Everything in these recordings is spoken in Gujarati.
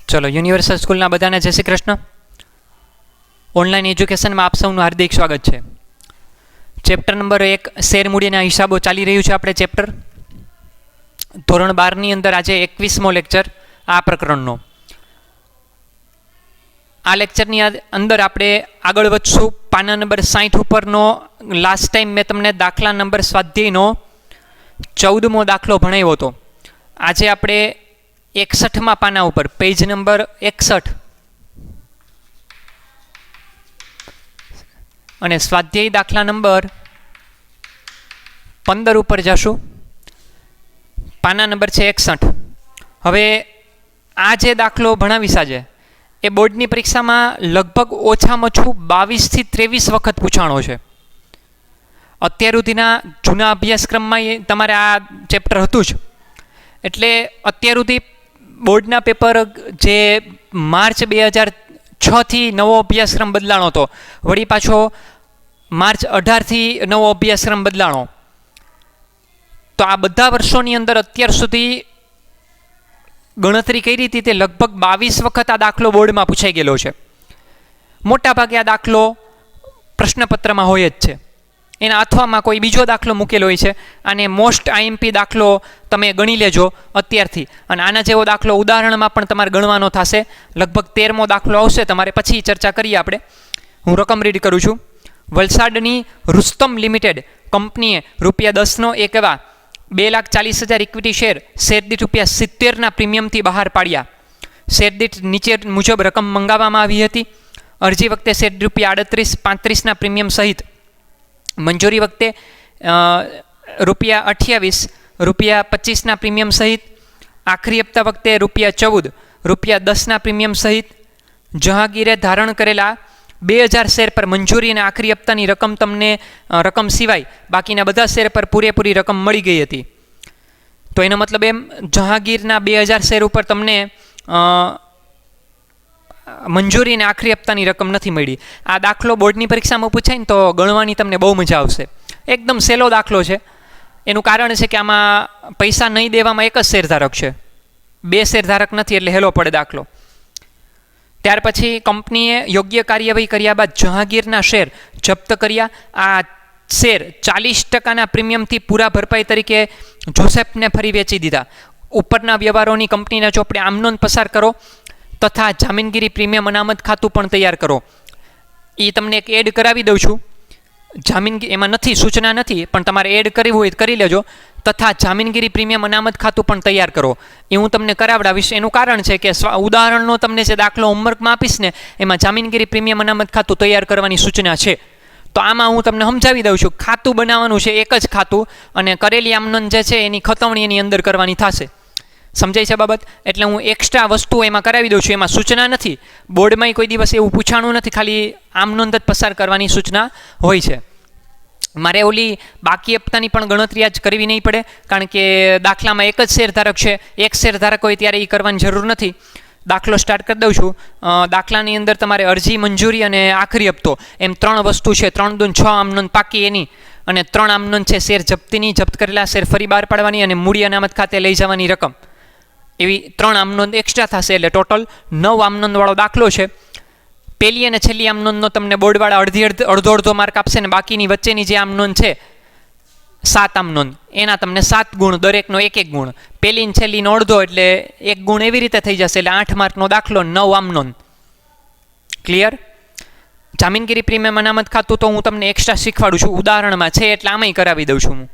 ચલો યુનિવર્સલ સ્કૂલના બધાને જય શ્રી કૃષ્ણ. ઓનલાઈન એજ્યુકેશનમાં આપ સૌનું હાર્દિક સ્વાગત છે. ચેપ્ટર નંબર 1 શેર મૂડીના હિસાબો ચાલી રહ્યું છે. આપણે ચેપ્ટર ધોરણ 12ની અંદર આજે 21મો લેક્ચર આ પ્રકરણનો. આ લેક્ચરની અંદર આપણે આગળ વધશું. પાના નંબર 60 ઉપરનો લાસ્ટ ટાઈમ મેં તમને દાખલા નંબર સ્વાધ્યાયનો 14મો દાખલો ભણાવ્યો હતો. આજે આપણે 61મા પાના ઉપર પેજ નંબર 61 અને સ્વાધ્યાય દાખલા નંબર 15 ઉપર જશું. પાના નંબર છે 61. હવે આ જે દાખલો ભણાવીશ આજે એ બોર્ડની પરીક્ષામાં લગભગ ઓછામાં ઓછું 22 થી 23 વખત પૂછાણો છે. અત્યાર સુધીના જૂના અભ્યાસક્રમમાં તમારે આ ચેપ્ટર હતું જ. એટલે અત્યાર સુધી બોર્ડના પેપર જે માર્ચ 2006થી નવો અભ્યાસક્રમ બદલાણો હતો, વળી પાછો માર્ચ 18થી નવો અભ્યાસક્રમ બદલાણો, તો આ બધા વર્ષોની અંદર અત્યાર સુધી ગણતરી કરી હતી તે લગભગ 22 વખત આ દાખલો બોર્ડમાં પૂછાઈ ગયેલો છે. મોટાભાગે આ દાખલો પ્રશ્નપત્રમાં હોય જ છે. એના અથવામાં કોઈ બીજો દાખલો મૂકેલો હોય છે. અને મોસ્ટ આઈએમપી દાખલો તમે ગણી લેજો અત્યારથી. અને આના જેવો દાખલો ઉદાહરણમાં પણ તમારે ગણવાનો થશે. લગભગ 13મો દાખલો આવશે તમારે, પછી ચર્ચા કરીએ આપણે. હું રકમ રીડ કરું છું. વલસાડની રુસ્તમ લિમિટેડ કંપનીએ ₹10નો એક એવા 2,40,000 ઇક્વિટી શેર દીઠ ₹70ના પ્રીમિયમથી બહાર પાડ્યા. શેર દીઠ નીચે મુજબ રકમ મંગાવવામાં આવી હતી. અરજી વખતે શેર ₹38.35ના પ્રીમિયમ સહિત, મંજૂરી વખતે ₹28, ₹25ના પ્રીમિયમ સહિત, આખરી હપ્તા વખતે ₹14, ₹10ના પ્રીમિયમ સહિત, જહાંગીરે ધારણ કરેલા 2,000 શેર પર મંજૂરી અને આખરી હપ્તાની રકમ સિવાય બાકીના બધા શેર પર પૂરેપૂરી રકમ મળી ગઈ હતી. તો એનો મતલબ એમ, જહાંગીરના 2,000 શેર ઉપર તમને મંજૂરી અને આખરી હપ્તાની રકમ નથી મળી. આ દાખલો બોર્ડની પરીક્ષામાં પૂછાય ને તો ગણવાની તમને બહુ મજા આવશે. એકદમ સહેલો દાખલો છે. એનું કારણ છે કે આમાં પૈસા નહીં દેવામાં એક જ શેરધારક છે, 2 શેરધારક નથી, એટલે હેલો પડે દાખલો. ત્યાર પછી કંપનીએ યોગ્ય કાર્યવાહી કર્યા બાદ જહાંગીરના શેર જપ્ત કર્યા. આ શેર 40%ના પ્રીમિયમથી પૂરા ભરપાઈ તરીકે જોસેફને ફરી વેચી દીધા. ઉપરના વ્યવહારોની કંપનીના ચોપડે આમનોંધ પસાર કરો તથા જામીનગીરી પ્રીમિયમ અનામત ખાતું પણ તૈયાર કરો. એ તમને એક એડ કરાવી દઉં છું. જામીનગીરી એમાં નથી, સૂચના નથી, પણ તમારે એડ કરવું હોય તો કરી લેજો. તથા જામીનગીરી પ્રીમિયમ અનામત ખાતું પણ તૈયાર કરો. એ હું તમને કરાવડાવીશ. એનું કારણ છે કે ઉદાહરણનો તમને જે દાખલો હોમવર્કમાં આપીશ ને, એમાં જામીનગીરી પ્રીમિયમ અનામત ખાતું તૈયાર કરવાની સૂચના છે. તો આમાં હું તમને સમજાવી દઉં છું. ખાતું બનાવવાનું છે, એક જ ખાતું, અને કરેલી આમનોંધ જે છે એની ખતવણી એની અંદર કરવાની થશે. સમજાય છે બાબત? એટલે હું એક્સ્ટ્રા વસ્તુ એમાં કરાવી દઉં છું. એમાં સૂચના નથી. બોર્ડમાં કોઈ દિવસ એવું પૂછાણું નથી, ખાલી આમનોંધ જ પસાર કરવાની સૂચના હોય છે. મારે ઓલી બાકી હપ્તાની પણ ગણતરી આજ કરવી નહીં પડે, કારણ કે દાખલામાં એક જ શેરધારક છે. એક શેરધારક હોય ત્યારે એ કરવાની જરૂર નથી. દાખલો સ્ટાર્ટ કરી દઉં છું. દાખલાની અંદર તમારે અરજી, મંજૂરી અને આખરી હપ્તો એમ 3 વસ્તુ છે. 3 દૂન 6 આમનોંધ પાકી એની, અને 3 આમનોંધ છે શેર જપ્તીની, જપ્ત કરેલા શેર ફરી બહાર પાડવાની, અને મૂડી અનામત ખાતે લઈ જવાની રકમ. એવી 3 આમનોંધ એક્સ્ટ્રા થશે. એટલે ટોટલ 9 આમનોંધવાળો દાખલો છે. પહેલી અને છેલ્લી આમનોંધનો તમને બોર્ડવાળા અડધો માર્ક આપશે, ને બાકીની વચ્ચેની જે આમનોંધ છે 7 આમનોંધ, એના તમને 7 ગુણ, દરેકનો 1 ગુણ. પહેલી ને છેલ્લીનો અડધો એટલે 1 ગુણ એવી રીતે થઈ જશે. એટલે 8 માર્કનો દાખલો, 9 આમનોંધ. ક્લિયર? જામીનગીરી પ્રીમિયમ અનામત ખાતું તો હું તમને એક્સ્ટ્રા શીખવાડું છું. ઉદાહરણમાં છે એટલે આમાંય કરાવી દઉં છું હું.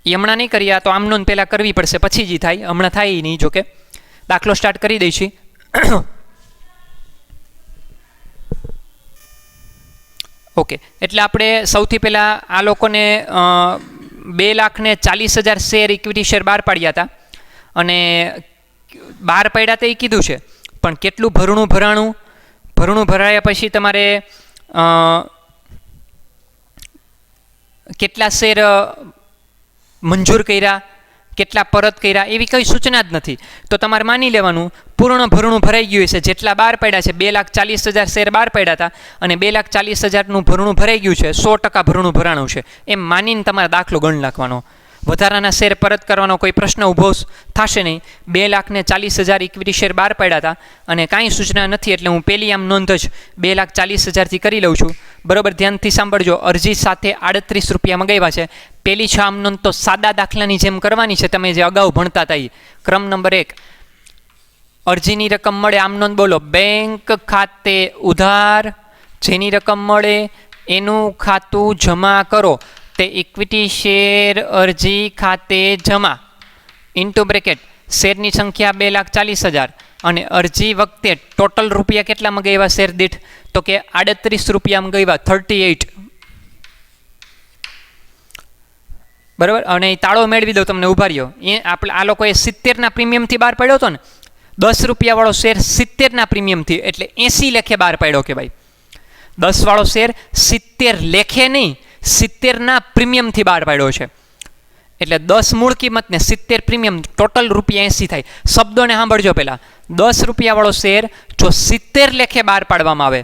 એ હમણાં નહીં કરીએ, તો આમનોંધ પહેલાં કરવી પડશે, પછી જ થાય. હમણાં થાય નહીં. જોકે દાખલો સ્ટાર્ટ કરી દઈ છીએ. ઓકે, એટલે આપણે સૌથી પહેલાં આ લોકોને 2,40,000 શેર ઇક્વિટી શેર બહાર પાડ્યા હતા. અને બહાર પાડ્યા તો એ કીધું છે, પણ કેટલું ભરણું ભરાયા પછી તમારે કેટલા શેર મંજૂર કર્યા, કેટલા પરત કર્યા, એવી કઈ સૂચના જ નથી. તો તમારે માની લેવાનું પૂર્ણ ભરણું ભરાઈ ગયું છે. જેટલા બહાર પડ્યા છે, 2,40,000 શેર બહાર પડ્યા હતા, અને 2,40,000નું ભરણું ભરાઈ ગયું છે, 100% ભરણું ભરાણું છે, એમ માનીને તમારે દાખલો ગણ નાખવાનો. વધારાના શેર પરત કરવાનો કોઈ પ્રશ્ન ઊભો થશે નહીં. 2,40,000 ઇક્વિટી શેર બહાર પાડ્યા હતા અને કાંઈ સૂચના નથી એટલે હું પહેલી આમ નોંધ જ 2,40,000થી કરી લઉં છું. બરાબર, ધ્યાનથી સાંભળજો. અરજી સાથે 38 રૂપિયા મંગાવ્યા છે. પહેલી 6 આમ નોંધ તો સાદા દાખલાની જેમ કરવાની છે, તમે જે અગાઉ ભણતા હતા એ. ક્રમ નંબર 1, અરજીની રકમ મળે આમ નોંધ બોલો. બેંક ખાતે ઉધાર જેની રકમ મળે એનું ખાતું જમા કરો તે ઇક્વિટી શેર અરજી ખાતે જમા ઇન્ટુ બ્રેકેટ શેરની સંખ્યા 2,40,000 અને અરજી વખતે ટોટલ રૂપિયા કેટલા મંગાવ્યા શેર દીઠ? તો કે 38 રૂપિયા મંગાવ્યા, 38. બરાબર, અને તાળો મેળવી દો તમને, ઉભા રહ્યો. એ આપણે આ લોકોએ 70ના પ્રીમિયમથી બહાર પાડ્યો હતો ને, 10 રૂપિયાવાળો શેર 70ના પ્રીમિયમથી એટલે 80 લેખે બહાર પાડ્યો કે ભાઈ. 10 વાળો શેર 70 લેખે નહીં, 70ના પ્રીમિયમથી બહાર પાડ્યો છે. એટલે 10 મૂળ કિંમત ને 70 પ્રીમિયમ, ટોટલ રૂપિયા 80 થાય. શબ્દોને સાંભળજો પહેલાં. 10 રૂપિયાવાળો શેર જો 70 લેખે બહાર પાડવામાં આવે,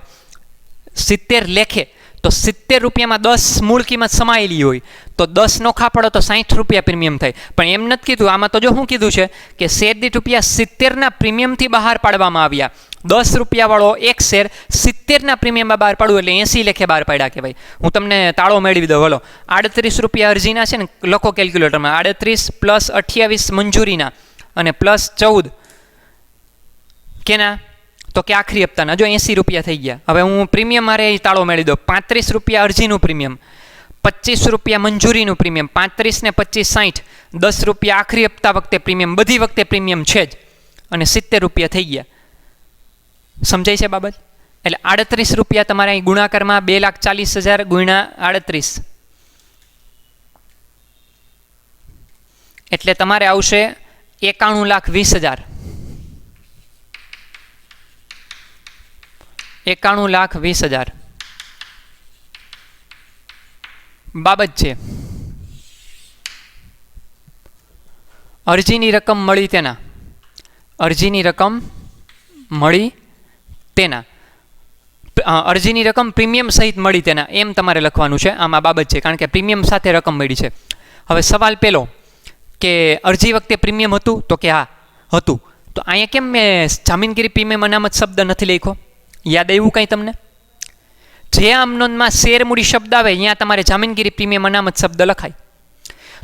70 લેખે, તો 70 રૂપિયામાં 10 મૂળ કિંમત સમાયેલી હોય તો 10 નોખા પડો તો 60 રૂપિયા પ્રીમિયમ થાય. પણ એમ નથી કીધું, આમાં તો જો શું કીધું છે કે શેર દીઠ રૂપિયા 70ના પ્રીમિયમથી બહાર પાડવામાં આવ્યા. 10 રૂપિયાવાળો એક શેર 70ના પ્રીમિયમમાં બહાર પાડવું એટલે 80 લેખે બહાર પાડ્યા કે ભાઈ. હું તમને તાળો મેળવી દઉં. હલો, 38 રૂપિયા અરજીના છે ને, લખો કેલ્ક્યુલેટરમાં. 38 પ્લસ 28 મંજૂરીના અને પ્લસ 14 કેના? તો કે આખરી હપ્તાના. જો 80 રૂપિયા થઈ ગયા. હવે હું પ્રીમિયમ મારે તાળો મેળવી દો. 35 રૂપિયા અરજીનું પ્રીમિયમ, 25 રૂપિયા મંજૂરીનું પ્રીમિયમ, 35 ને 25 60, 10 રૂપિયા આખરી હપ્તા વખતે પ્રીમિયમ, બધી વખતે પ્રીમિયમ છે જ, અને 70 રૂપિયા થઈ ગયા. સમજાય છે બાબત? એટલે 38 રૂપિયા તમારે અહીં ગુણાકારમાં 2,40,000 ગુણ્યા 38 એટલે તમારે આવશે 91,20,000. 91,20,000 બાબત છે. અરજીની રકમ મળી તેના, અરજીની રકમ મળી તેના, અરજીની રકમ પ્રીમિયમ સહિત મળી તેના, એમ તમારે લખવાનું છે. આમાં બાબત છે કારણ કે પ્રીમિયમ સાથે રકમ મળી છે. હવે સવાલ પહેલો કે અરજી વખતે પ્રીમિયમ હતું? તો કે હા હતું. તો અહીંયા કેમ મેં જામીનગીરી પ્રીમિયમ અનામત શબ્દ નથી લખ્યો? યાદ આવ્યું કંઈ તમને? જે આમ નોંધમાં શેર મૂડી શબ્દ આવે અહીંયા તમારે જામીનગીરી પ્રીમિયમ અનામત શબ્દ લખાય.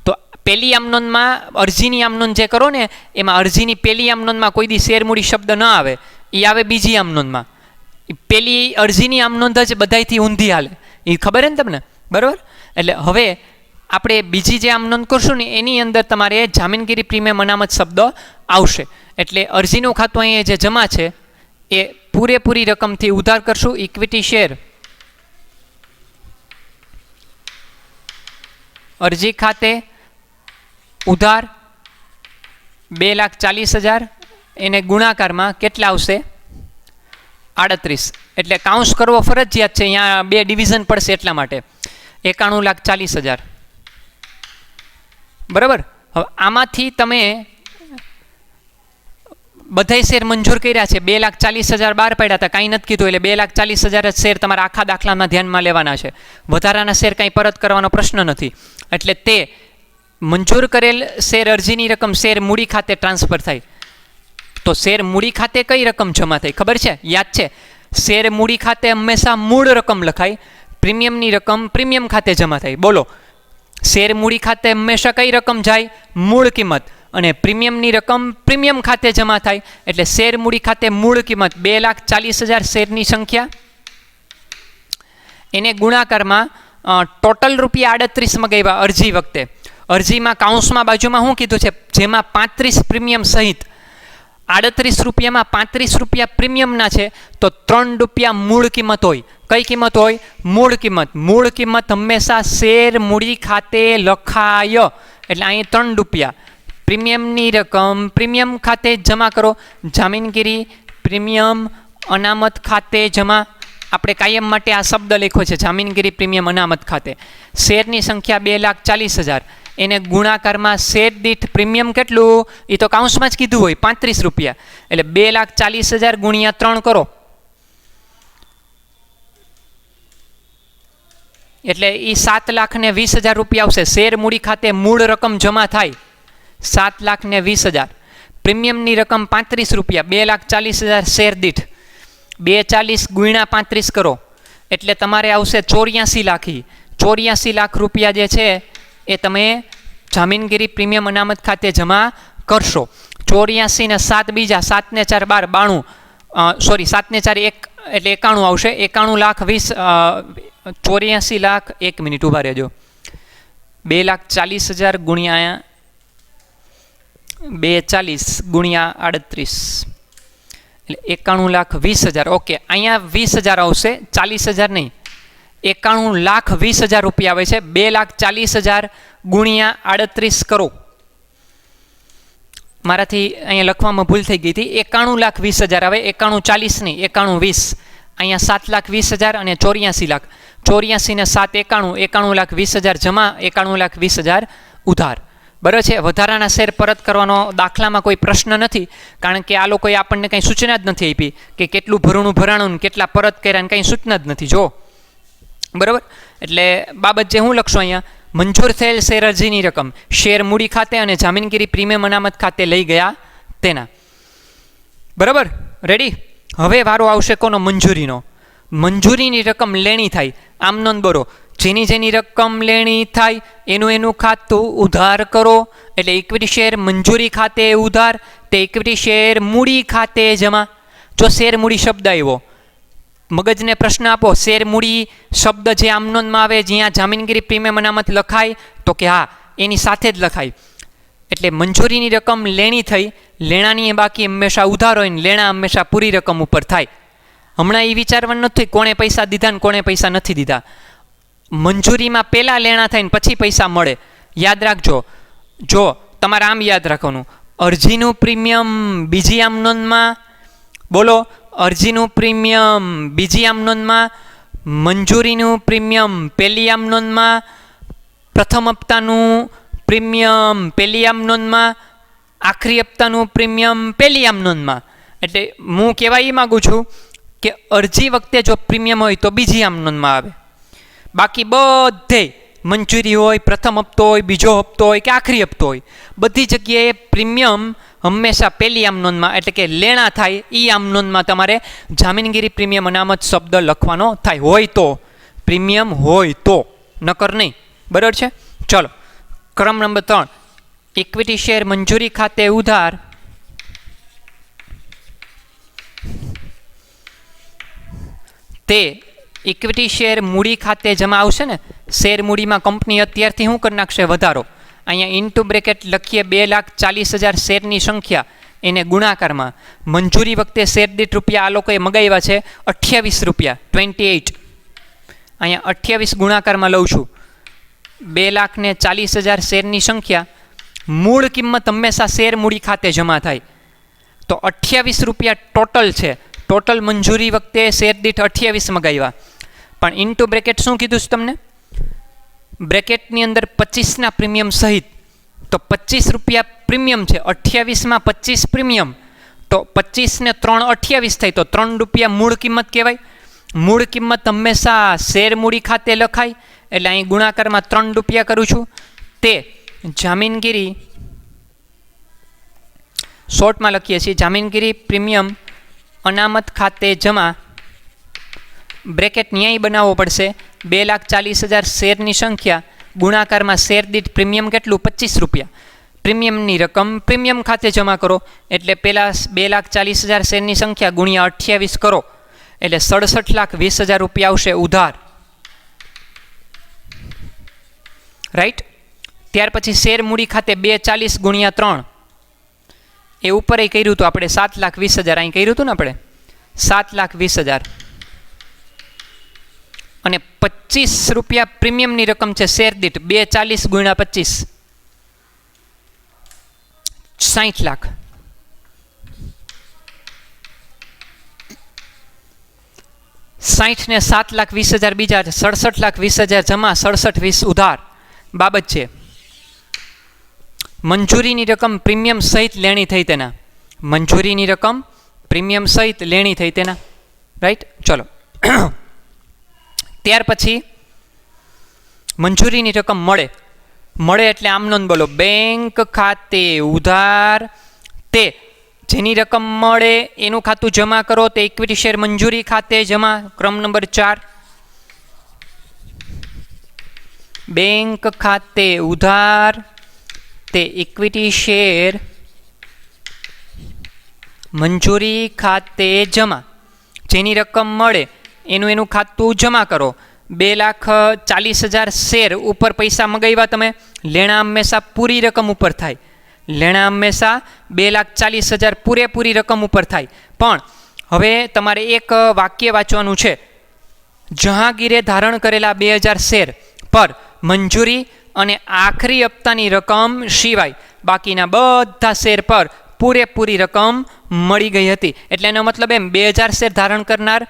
તો પહેલી આમ નોંધમાં અરજીની આમ નોંધ જે કરો ને, એમાં અરજીની પહેલી આમ નોંધમાં કોઈ દી શેર મૂડી શબ્દ ન આવે, એ આવે બીજી આમ નોંધમાં. પહેલી અરજીની આમ નોંધ જ બધાયથી ઊંધી હાલે, એ ખબર ને તમને? બરાબર. એટલે હવે આપણે બીજી જે આમ નોંધ કરશું ને એની અંદર તમારે જામીનગીરી પ્રીમિયમ અનામત શબ્દ આવશે. એટલે અરજીનું ખાતું અહીંયા જે જમા છે એ પૂરેપૂરી રકમથી ઉધાર કરશું. ઇક્વિટી શેર અરજી ખાતે ઉધાર 2,40,000 એને ગુણાકારમાં કેટલા આવશે? 38. એટલે કાઉન્સ કરવો ફરજિયાત છે, અહીંયા 2 ડિવિઝન પડશે એટલા માટે. 91,40,000 બરાબર. હવે આમાંથી તમે બધાય શેર મંજૂર કર્યા છે. 2,40,000 બહાર પાડ્યા હતા, કાંઈ નથી કીધું, એટલે 2,40,000 જ શેર તમારા આખા દાખલામાં ધ્યાનમાં લેવાના છે. વધારાના શેર કાંઈ પરત કરવાનો પ્રશ્ન નથી. એટલે તે મંજૂર કરેલ શેર અરજીની રકમ શેર મૂડી ખાતે ટ્રાન્સફર થાય. તો શેર મૂડી ખાતે કઈ રકમ જમા થઈ ખબર છે? યાદ છે? શેર મૂડી ખાતે હંમેશા મૂળ રકમ લખાય, પ્રીમિયમની રકમ પ્રીમિયમ ખાતે જમા થાય. બોલો, શેર મૂડી ખાતે હંમેશા કઈ રકમ જાય? મૂળ કિંમત. અને પ્રીમિયમની રકમ પ્રીમિયમ ખાતે જમા થાય. એટલે શેર મૂડી ખાતે મૂળ કિંમત 2,40,000 શેરની સંખ્યા, એને ગુણાકારમાં ટોટલ રૂપિયા 38 મગાવ્યા અરજી વખતે. અરજીમાં કાઉન્સમાં બાજુમાં શું કીધું છે? જેમાં 35 પ્રીમિયમ સહિત 38 રૂપિયામાં 35 રૂપિયા પ્રીમિયમના છે તો 3 રૂપિયા મૂળ કિંમત હોય. કઈ કિંમત હોય? મૂળ કિંમત. મૂળ કિંમત હંમેશા શેર મૂડી ખાતે લખાય. એટલે અહીં 3 રૂપિયા પ્રીમિયમની રકમ પ્રીમિયમ ખાતે જમા કરો. જામીનગીરી પ્રીમિયમ અનામત ખાતે જમા. આપણે કાયમ માટે આ શબ્દ લખ્યો છે, જામીનગીરી પ્રીમિયમ અનામત ખાતે. શેરની સંખ્યા 2,40,000 એને ગુણાકારમાં શેર દીઠ પ્રીમિયમ કેટલું? એ તો કાઉન્સમાં જ કીધું હોય, 35 રૂપિયા. એટલે 2,40,000 ગુણ્યા 3 કરો. એટલે એ 7,20,000 રૂપિયા આવશે. શેર મૂડી ખાતે મૂળ રકમ જમા થાય 7,20,000. પ્રીમિયમની રકમ 35 રૂપિયા, 2,40,000 શેર દીઠ. 240 ગુણ્યા 35 કરો એટલે તમારે આવશે 84 લાખ. 84 લાખ રૂપિયા જે છે એ તમે જામીનગીરી પ્રીમિયમ અનામત ખાતે જમા કરશો. 84 ને 7 બીજા, 7 ને 4 12, 92, સોરી 7 ને 4 1 એટલે 91 આવશે. 84 લાખ 1 મિનિટ ઊભા રહેજો. 2,40,000 ગુણ્યા 240 ગુણ્યા 38 એટલે 91,20,000. ઓકે, અહીંયા 20,000 આવશે, 40,000 નહીં. 91,20,000 રૂપિયા આવે છે. 2,40,000 ગુણ્યા 38 કરો. મારાથી અહીંયા લખવામાં ભૂલ થઈ ગઈ હતી. 91,20,000 આવે, 91,40 નહીં, 91,20. અહીંયા 7,20,000 અને 84 લાખ. 84 ને 7 91, 91,20,000 જમા, 91,20,000 ઉધાર. બરાબર છે. વધારાના શેર પરત કરવાનો દાખલામાં કોઈ પ્રશ્ન નથી, કારણ કે આ લોકોએ આપણને કંઈ સૂચના જ નથી આપી કે કેટલું ભરણું ભરાણું ને કેટલા પરત કર્યા ને કંઈ સૂચના જ નથી. જો બરાબર, એટલે બાબત જે હું લખશું અહીંયા, મંજૂર થયેલ શેર અરજીની રકમ શેર મૂડી ખાતે અને જામીનગીરી પ્રીમિયમ અનામત ખાતે લઈ ગયા તેના. બરાબર, રેડી. હવે વારો આવશે કોનો? મંજૂરીનો. મંજૂરીની રકમ લેણી થાય, આમ નોંધ બોરો. જેની રકમ લેણી થાય એનું ખાતું ઉધાર કરો. એટલે ઇક્વિટી શેર મંજૂરી ખાતે ઉધાર, તે ઇક્વિટી શેર મૂડી ખાતે જમા. જો શેર મૂડી શબ્દ આવ્યો, મગજને પ્રશ્ન આપો, શેર મૂડી શબ્દ જે આમનોંધમાં આવે, જ્યાં જામીનગીરી પ્રીમિયમ અનામત લખાય, તો કે હા, એની સાથે જ લખાય. એટલે મંજૂરીની રકમ લેણી થઈ, લેણાની બાકી હંમેશા ઉધાર હોય ને લેણા હંમેશા પૂરી રકમ ઉપર થાય. હમણાં એ વિચારવાનું નથી કોણે પૈસા દીધા ને કોણે પૈસા નથી દીધા. મંજૂરીમાં પહેલાં લેણા થાય ને પછી પૈસા મળે. યાદ રાખજો. જો તમારે આમ યાદ રાખવાનું, અરજીનું પ્રીમિયમ બીજી આમ નોંધમાં, બોલો, અરજીનું પ્રીમિયમ બીજી આમ નોંધમાં, મંજૂરીનું પ્રીમિયમ પહેલી આમ નોંધમાં, પ્રથમ હપ્તાનું પ્રીમિયમ પહેલી આમ નોંધમાં, આખરી હપ્તાનું પ્રીમિયમ પહેલી આમ નોંધમાં. એટલે હું કહેવા એ માગું છું કે અરજી વખતે જો પ્રીમિયમ હોય તો બીજી આમ નોંધમાં આવે. બાકી બધે મંજૂરી હોય, પ્રથમ હપ્તો હોય, બીજો હપ્તો હોય કે આખરી હપ્તો હોય, બધી જગ્યાએ પ્રીમિયમ હંમેશા પહેલી આમ નોંધમાં, એટલે કે લેણા થાય એ આમ નોંધમાં તમારે જામીનગીરી પ્રીમિયમ અનામત શબ્દ લખવાનો થાય. હોય તો પ્રીમિયમ હોય તો, નકર નહીં. બરાબર છે. ચલો, ક્રમ નંબર 3, ઇક્વિટી શેર મંજૂરી ખાતે ઉધાર તે ઇક્વિટી શેર મૂડી ખાતે જમા આવશે ને. શેર મૂડીમાં કંપની અત્યારથી શું કરી નાખશે? વધારો. અહીંયા ઇન્ટુ બ્રેકેટ લખીએ 2,40,000 શેરની સંખ્યા, એને ગુણાકારમાં મંજૂરી વખતે શેર દીઠ રૂપિયા આ લોકોએ મગાવ્યા છે 28 રૂપિયા, 28. અહીંયા 28 ગુણાકારમાં લઉં છું. 2,40,000 શેરની સંખ્યા, મૂળ કિંમત હંમેશા શેર મૂડી ખાતે જમા થાય, તો 28 રૂપિયા ટોટલ છે. ટોટલ મંજૂરી વખતે શેર દીઠ 28 મગાવ્યા. પણ ઇન્ટુ બ્રેકેટ શું કીધું છે તમને? બ્રેકેટની અંદર 25ના પ્રીમિયમ સહિત, તો 25 રૂપિયા પ્રીમિયમ છે, 28માં 25 પ્રીમિયમ, તો 25 ને 3 28 થાય, તો 3 રૂપિયા મૂળ કિંમત કહેવાય. મૂળ કિંમત હંમેશા શેર મૂડી ખાતે લખાય, એટલે અહીં ગુણાકારમાં 3 રૂપિયા કરું છું. તે જામીનગીરી, શોર્ટમાં લખીએ છીએ, જામીનગીરી પ્રીમિયમ અનામત ખાતે જમા, બ્રેકેટ ન્યાય બનાવવો પડશે. 2,40,000 શેરની સંખ્યા ગુણાકારમાં શેર દીઠ પ્રીમિયમ કેટલું? 25 રૂપિયા. પ્રીમિયમની રકમ પ્રીમિયમ ખાતે જમા કરો, એટલે પહેલાં 2,40,000 શેરની સંખ્યા ગુણ્યા 28 કરો, એટલે 67,20,000 રૂપિયા આવશે ઉધાર. રાઈટ. ત્યાર પછી શેર મૂડી ખાતે 240 ગુણ્યા 3, એ ઉપર એ કર્યું હતું આપણે 7,20,000, અહીં કર્યું હતું ને આપણે 7,20,000, અને 25 રૂપિયા પ્રીમિયમની રકમ છે શેર દીઠ, 240 ગુણ્યા 25, 60 લાખ. ને 7,20,000 બીજા, 67,20,000 જમા, 67,20 ઉધાર. બાબત છે મંજૂરીની રકમ પ્રીમિયમ સહિત લેણી થઈ તેના. મંજૂરીની રકમ પ્રીમિયમ સહિત લેણી થઈ તેના. રાઈટ. ચલો, ત્યાર પછી મંજૂરીની રકમ મળે. મળે એટલે આમ નોંધ બોલો, બેંક ખાતે ઉધાર તે જેની રકમ મળે એનું ખાતું જમા કરો, તે ઇક્વિટી શેર મંજૂરી ખાતે જમા. ક્રમ નંબર 4, બેંક ખાતે ઉધાર તે ઇક્વિટી શેર મંજૂરી ખાતે જમા. જેની રકમ મળે એનું ખાતું જમા કરો. 2,40,000 શેર ઉપર પૈસા મગાવ્યા તમે, લેણા હંમેશા પૂરી રકમ ઉપર થાય. લેણા હંમેશા 2,40,000 પૂરેપૂરી રકમ ઉપર થાય. પણ હવે તમારે એક વાક્ય વાંચવાનું છે. જહાંગીરે ધારણ કરેલા 2,000 શેર પર મંજૂરી અને આખરી હપ્તાની રકમ સિવાય બાકીના બધા શેર પર પૂરેપૂરી રકમ મળી ગઈ હતી. એટલે એનો મતલબ એમ 2,000 શેર ધારણ કરનાર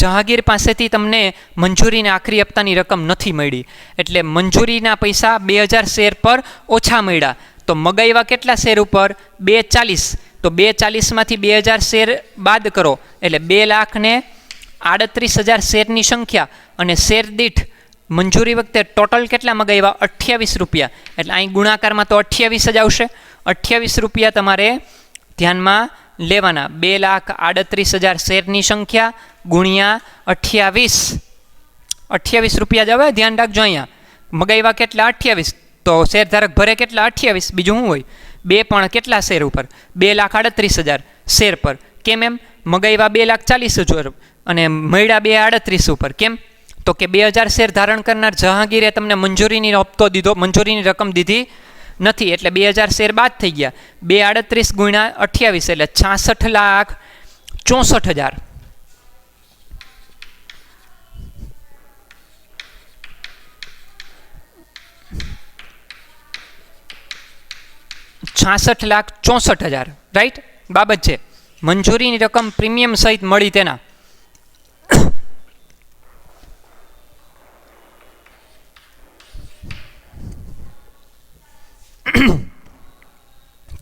જહાંગીર પાસેથી તમને મંજૂરીને આખરી હપ્તાની રકમ નથી મળી. એટલે મંજૂરીના પૈસા 2,000 શેર પર ઓછા મળ્યા. તો મગાવ્યા કેટલા શેર ઉપર? 2,40,000. તો 2,40,000માંથી 2,000 શેર બાદ કરો એટલે 2,38,000 શેરની સંખ્યા. અને શેર દીઠ મંજૂરી વખતે ટોટલ કેટલા મગાવ્યા? 28 રૂપિયા. એટલે અહીં ગુણાકારમાં તો 28 જ આવશે. 28 રૂપિયા તમારે ધ્યાનમાં લેવાના. 2,38,000 શેરની સંખ્યા ગુણ્યા 28. 28 રૂપિયા જ આવે, ધ્યાન રાખજો. અહીંયા મગાવ્યા કેટલા? 28. તો શેરધારક ભરે કેટલા? 28. બીજું શું હોય? 2 પણ કેટલા શેર ઉપર? 2,38,000 શેર પર. કેમ એમ? મગાવ્યા 2,40,000 અને મળ્યા 2,38 ઉપર. કેમ? તો કે 2,000 શેર ધારણ કરનાર જહાંગીરે તમને મંજૂરીની હપ્તો દીધો, મંજૂરીની રકમ દીધી નથી. એટલે 2,000 શેર બાદ થઈ ગયા. 2,38 ગુણ્યા 28 એટલે 66,64,000. 66,64,000 રાઈટ બાબત છે. મંજૂરીની રકમ પ્રીમિયમ સહિત મળી તેના.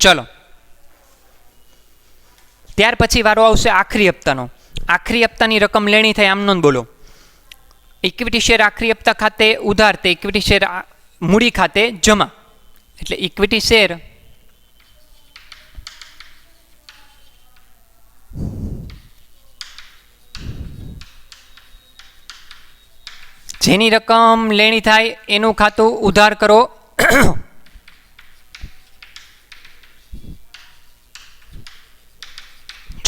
ચલો, ત્યાર પછી વારો આવશે આખરી હપ્તાનો. આખરી હપ્તાની રકમ લેણી થાય આમ નોંધ બોલો. ઇક્વિટી શેર આખરી હપ્તા ખાતે ઉધાર તે ઇક્વિટી શેર મૂડી ખાતે જમા. એટલે ઇક્વિટી શેર જેની રકમ લેણી થાય એનું ખાતું ઉધાર કરો.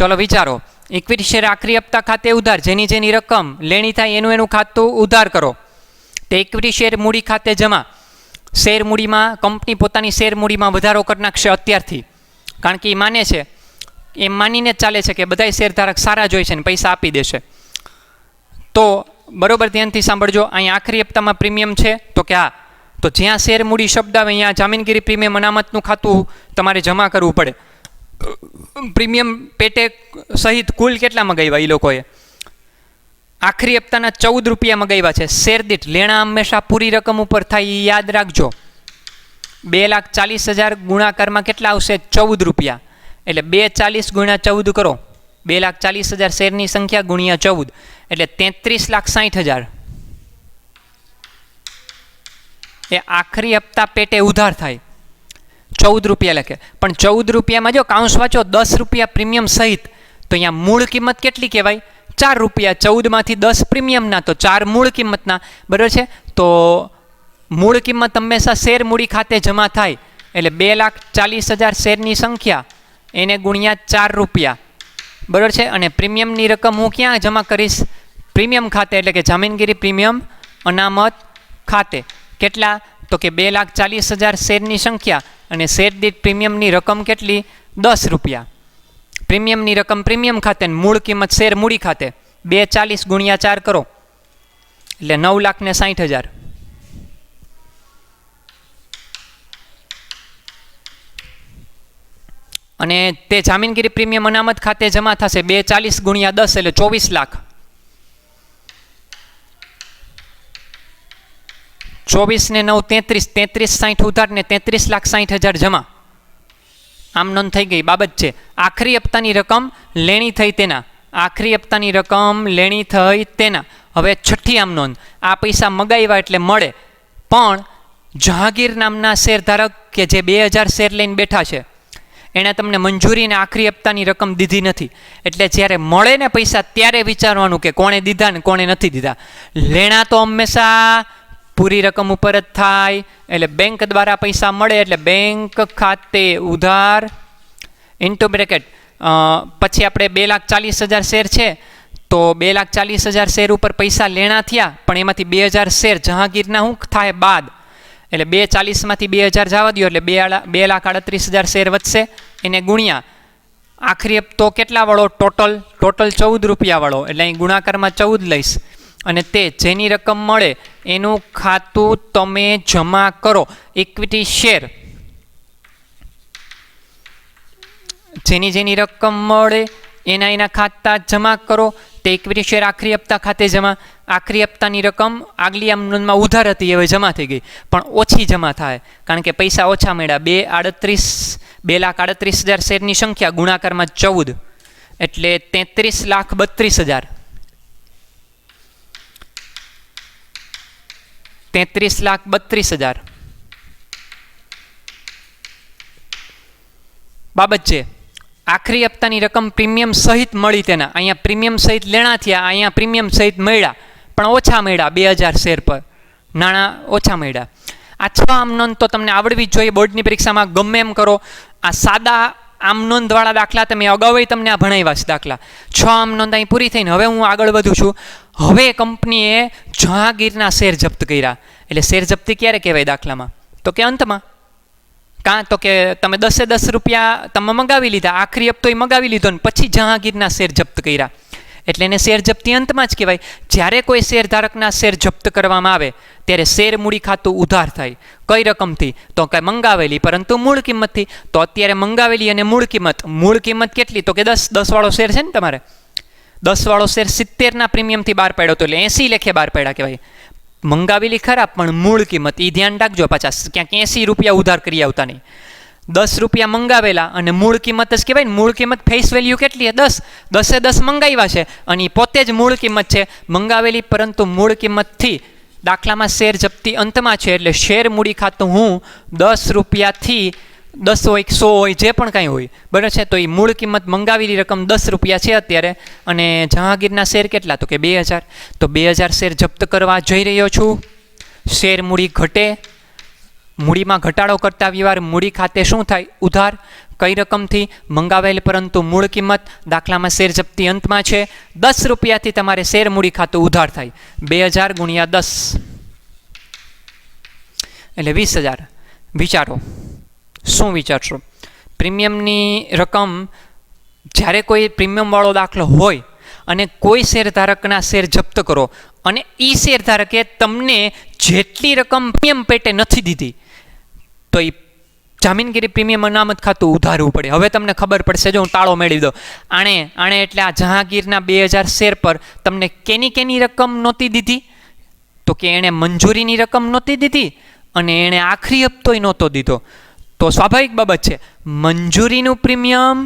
ચલો વિચારો. ઇક્વિટી શેર આખરી હપ્તા ખાતે ઉધાર જેની રકમ લેણી થાય એનું ખાતું ઉધાર કરો. તે ઇક્વિટી શેર મૂડી ખાતે જમા. શેર મૂડીમાં કંપની પોતાની શેર મૂડીમાં વધારો કરી નાખશે અત્યારથી. કારણ કે એ માને છે, એમ માનીને જ ચાલે છે કે બધા શેરધારક સારા જ હોય છે ને પૈસા આપી દેશે. તો બરોબર ધ્યાનથી સાંભળજો. અહીંયા આખરી હપ્તામાં પ્રીમિયમ છે તો કે હા, તો જ્યાં શેર મૂડી શબ્દ આવે અહીંયા જામીનગીરી પ્રીમિયમ અનામતનું ખાતું તમારે જમા કરવું પડે. પ્રીમિયમ પેટે સહિત કુલ કેટલા મગાવ્યા એ લોકોએ? આખરી હપ્તાના 14 રૂપિયા મગાવ્યા છે. શેર દીઠ લેણા હંમેશા પૂરી રકમ ઉપર થાય એ યાદ રાખજો. 2,40,000 ગુણાકારમાં કેટલા આવશે? 14 રૂપિયા. એટલે 2,40 ગુણ્યા 14 કરો. 2,40,000 શેરની સંખ્યા ગુણ્યા 14 એટલે 33,60,000 એ આખરી હપ્તા પેટે ઉધાર થાય. 14 રૂપિયા લખે. પણ 14 રૂપિયામાં જો કાઉન્સ વાંચો 10 રૂપિયા પ્રીમિયમ સહિત, તો અહીંયા મૂળ કિંમત કેટલી કહેવાય? 4 રૂપિયા. 14માંથી 10 પ્રીમિયમના, તો 4 મૂળ કિંમતના. બરાબર છે? તો મૂળ કિંમત હંમેશા શેર મૂડી ખાતે જમા થાય. એટલે 2,40,000 શેરની સંખ્યા એને ગુણ્યા 4 રૂપિયા. બરાબર છે? અને પ્રીમિયમની રકમ હું ક્યાં જમા કરીશ? પ્રીમિયમ ખાતે, એટલે કે જામીનગીરી પ્રીમિયમ અનામત ખાતે. કેટલા? તો કે 2,40,000 શેરની સંખ્યા અને શેર દીઠ પ્રીમિયમની રકમ કેટલી? 10 રૂપિયા. પ્રીમિયમની રકમ પ્રીમિયમ ખાતે, મૂળ કિંમત શેર મૂડી ખાતે. 2,40 ગુણ્યા 4 કરો એટલે 9,60,000. અને તે જામીનગીરી પ્રીમિયમ અનામત ખાતે જમા થશે. 2,40 ગુણ્યા 10 એટલે 24 લાખ. 24 ને 9 33, 33,60 ઉધાર ને 33,60,000 જમા. આમ નોંધ થઈ ગઈ. બાબત છે આખરી હપ્તાની રકમ લેણી થઈ તેના. આખરી હપ્તાની રકમ લેણી થઈ તેના. હવે છઠ્ઠી આમ નોંધ. આ પૈસા મગાવ્યા એટલે મળે. પણ જહાંગીર નામના શેરધારક કે જે 2000 શેર લઈને બેઠા છે, એણે તમને મંજૂરીને આખરી હપ્તાની રકમ દીધી નથી. એટલે જ્યારે મળે ને પૈસા ત્યારે વિચારવાનું કે કોણે દીધા ને કોણે નથી દીધા. લેણા તો હંમેશા પૂરી રકમ ઉપર જ થાય. એટલે બેંક દ્વારા પૈસા મળે એટલે બેંક ખાતે ઉધાર ઇન્ટુ બ્રેકેટ પછી આપણે 2,40,000 શેર છે તો 2,40,000 શેર ઉપર પૈસા લેણા થયા, પણ એમાંથી 2000 શેર જહાંગીરના શું થાય બાદ. એટલે 2,40,000માંથી 2000 જવા દો એટલે 2,38,000 શેર વધશે. એને ગુણ્યા આખરી હપ્તો કેટલા વાળો ટોટલ 14 રૂપિયા વાળો, એટલે અહીં ગુણાકારમાં 14 લઈશ. અને તે જેની રકમ મળે એનું ખાતું તમે જમા કરો. ઇક્વિટી શેર જેની રકમ મળે એના ખાતા જમા કરો. તે ઇક્વિટી શેર આખરી હપ્તા ખાતે જમા. આખરી હપ્તાની રકમ આગલી આમ નોંધમાં ઉધાર હતી, હવે જમા થઈ ગઈ, પણ ઓછી જમા થાય કારણ કે પૈસા ઓછા મળ્યા. 2,38,000 શેરની સંખ્યા ગુણાકારમાં 14 એટલે 33,32,000. 33,32,000 બાબત છે. આખરી હપ્તાની રકમ પ્રીમિયમ સહિત મળી તેના. અહીંયા પ્રીમિયમ સહિત લેણા થયા, અહીંયા પ્રીમિયમ સહિત મળ્યા પણ ઓછા મળ્યા. 2000 શેર પર નાણાં ઓછા મળ્યા. આ 6 આમ નોંધ તો તમને આવડવી જ જોઈએ બોર્ડની પરીક્ષામાં. ગમે એમ કરો આ સાદા આમ નોંધવાળા દાખલા તમે અગાઉ તમને આ ભણાવ્યા છે દાખલા. 6 આમ નોંધ અહીં પૂરી થઈને હવે હું આગળ વધું છું. હવે કંપનીએ જહાંગીરના શેર જપ્ત કર્યા. એટલે શેર જપ્તી ક્યારે કહેવાય દાખલામાં? તો કે અંતમાં. કાં તો કે તમે 10 રૂપિયા તમે મગાવી લીધા, આખરી હપ્તો એ મગાવી લીધો ને પછી જહાંગીરના શેર જપ્ત કર્યા, એટલે એને શેર જપ્તી અંતમાં જ કહેવાય. જ્યારે કોઈ શેરધારકના શેર જપ્ત કરવામાં આવે ત્યારે શેર મૂડી ખાતું ઉધાર થાય. કઈ રકમથી? તો કે મંગાવેલી પરંતુ મૂળ કિંમતથી. તો અત્યારે મંગાવેલી અને મૂળ કિંમત કેટલી? તો કે 10 વાળો શેર છે ને તમારે 10 વાળો શેર 70ના પ્રીમિયમથી બહાર પાડ્યો તો એટલે 80 લેખે બહાર પાડ્યા કહેવાય. મંગાવેલી ખરા પણ મૂળ કિંમત એ ધ્યાન રાખજો. પાછા ક્યાંક 80 રૂપિયા ઉધાર કરી આવતા નહીં. 10 રૂપિયા મંગાવેલા અને મૂળ કિંમત જ કહેવાય ને. મૂળ કિંમત ફેસ વેલ્યુ કેટલી છે? 10 મંગાવ્યા છે અને એ પોતે જ મૂળ કિંમત છે મંગાવેલી, પરંતુ મૂળ કિંમતથી દાખલામાં શેર જપ્તી અંતમાં છે એટલે શેર મૂડી ખાતું હું 10 રૂપિયાથી 10 હોય 100 હોય જે પણ કાંઈ હોય બરાબર છે. તો એ મૂળ કિંમત મંગાવેલી રકમ 10 રૂપિયા છે અત્યારે અને જહાંગીરના શેર કેટલા? તો કે 2000. તો 2000 શેર જપ્ત કરવા જઈ રહ્યો છું. શેર મૂડી ઘટે. મૂડીમાં ઘટાડો કરતા વ્યવહાર મૂડી ખાતે શું થાય? ઉધાર. કઈ રકમથી? મંગાવેલ પરંતુ મૂળ કિંમત. દાખલામાં શેર જપ્તી અંતમાં છે. 10 રૂપિયાથી તમારે શેર મૂડી ખાતું ઉધાર થાય. 2000 ગુણ્યા 10 એટલે 20,000. વિચારો શું વિચારશો? પ્રીમિયમની રકમ જ્યારે કોઈ પ્રીમિયમવાળો દાખલો હોય અને કોઈ શેરધારકના શેર જપ્ત કરો અને એ શેરધારકે તમને જેટલી રકમ પ્રીમિયમ પેટે નથી દીધી તો એ જામીનગીરી પ્રીમિયમ અનામત ખાતું ઉધારવું પડે. હવે તમને ખબર પડશે. જો હું તાળો મેળવી દઉં. આણે એટલે આ જહાંગીરના 2000 શેર પર તમને કેની રકમ નહોતી દીધી? તો કે એણે મંજૂરીની રકમ નહોતી દીધી અને એણે આખરી હપ્તોય નહોતો દીધો. તો સ્વાભાવિક બાબત છે મંજૂરીનું પ્રીમિયમ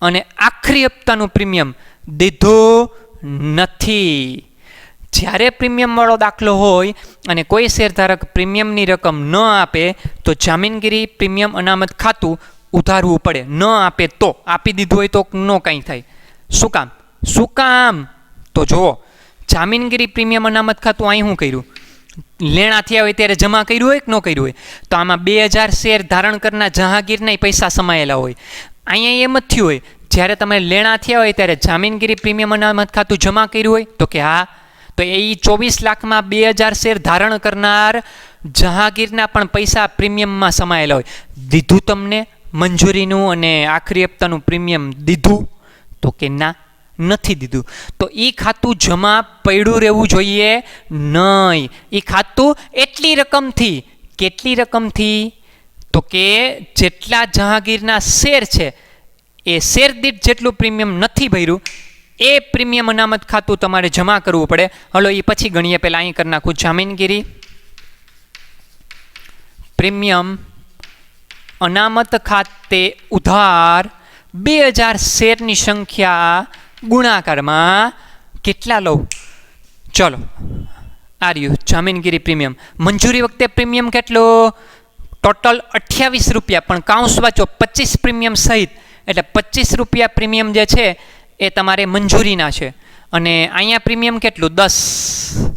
અને આખરી હપ્તાનું પ્રીમિયમ દીધું નથી. જ્યારે પ્રીમિયમવાળો દાખલો હોય અને કોઈ શેરધારક પ્રીમિયમની રકમ ન આપે તો જામીનગીરી પ્રીમિયમ અનામત ખાતું ઉધારવું પડે. ન આપે તો, આપી દીધું હોય તો ન કાંઈ થાય. શું કામ? તો જુઓ, જામીનગીરી પ્રીમિયમ અનામત ખાતું અહીં શું કર્યું? લેણા થયા હોય ત્યારે જમા કર્યું હોય કે ન કર્યું હોય? તો આમાં 2000 શેર ધારણ કરનાર જહાંગીરના પૈસા સમાયેલા હોય. અહીંયા એમ જ થયું હોય જ્યારે તમે લેણા થયા હોય ત્યારે જામીનગીરી પ્રીમિયમ અનામત ખાતું જમા કર્યું હોય? તો કે હા. તો એ 24 લાખમાં 2000 શેર ધારણ કરનાર જહાંગીરના પણ પૈસા પ્રીમિયમમાં સમાયેલા હોય. દીધું તમને મંજૂરીનું અને આખરી હપ્તાનું પ્રીમિયમ દીધું? તો કે ના, નથી દીધું. તો એ ખાતું જમા પડ્યું રહેવું જોઈએ નહીં. એ ખાતું એટલી રકમથી, કેટલી રકમથી? તો કે જેટલા જહાંગીરના શેર છે એ શેર દીઠ જેટલું પ્રીમિયમ નથી ભર્યું એ પ્રીમિયમ અનામત ખાતું તમારે જમા કરવું પડે. હલો એ પછી ગણીએ. પહેલાં અહીં કરી નાખું. જામીનગીરી પ્રીમિયમ અનામત ખાતે ઉધાર 2000 શેરની સંખ્યા ગુણાકારમાં કેટલા લઉં? ચલો આ રહ્યું જામીનગીરી પ્રીમિયમ. મંજૂરી વખતે પ્રીમિયમ કેટલું? ટોટલ 28 રૂપિયા, પણ કાઉન્સ વાંચો 25 પ્રીમિયમ સહિત, એટલે 25 રૂપિયા પ્રીમિયમ જે છે એ તમારે મંજૂરીના છે. અને અહીંયા પ્રીમિયમ કેટલું? 10.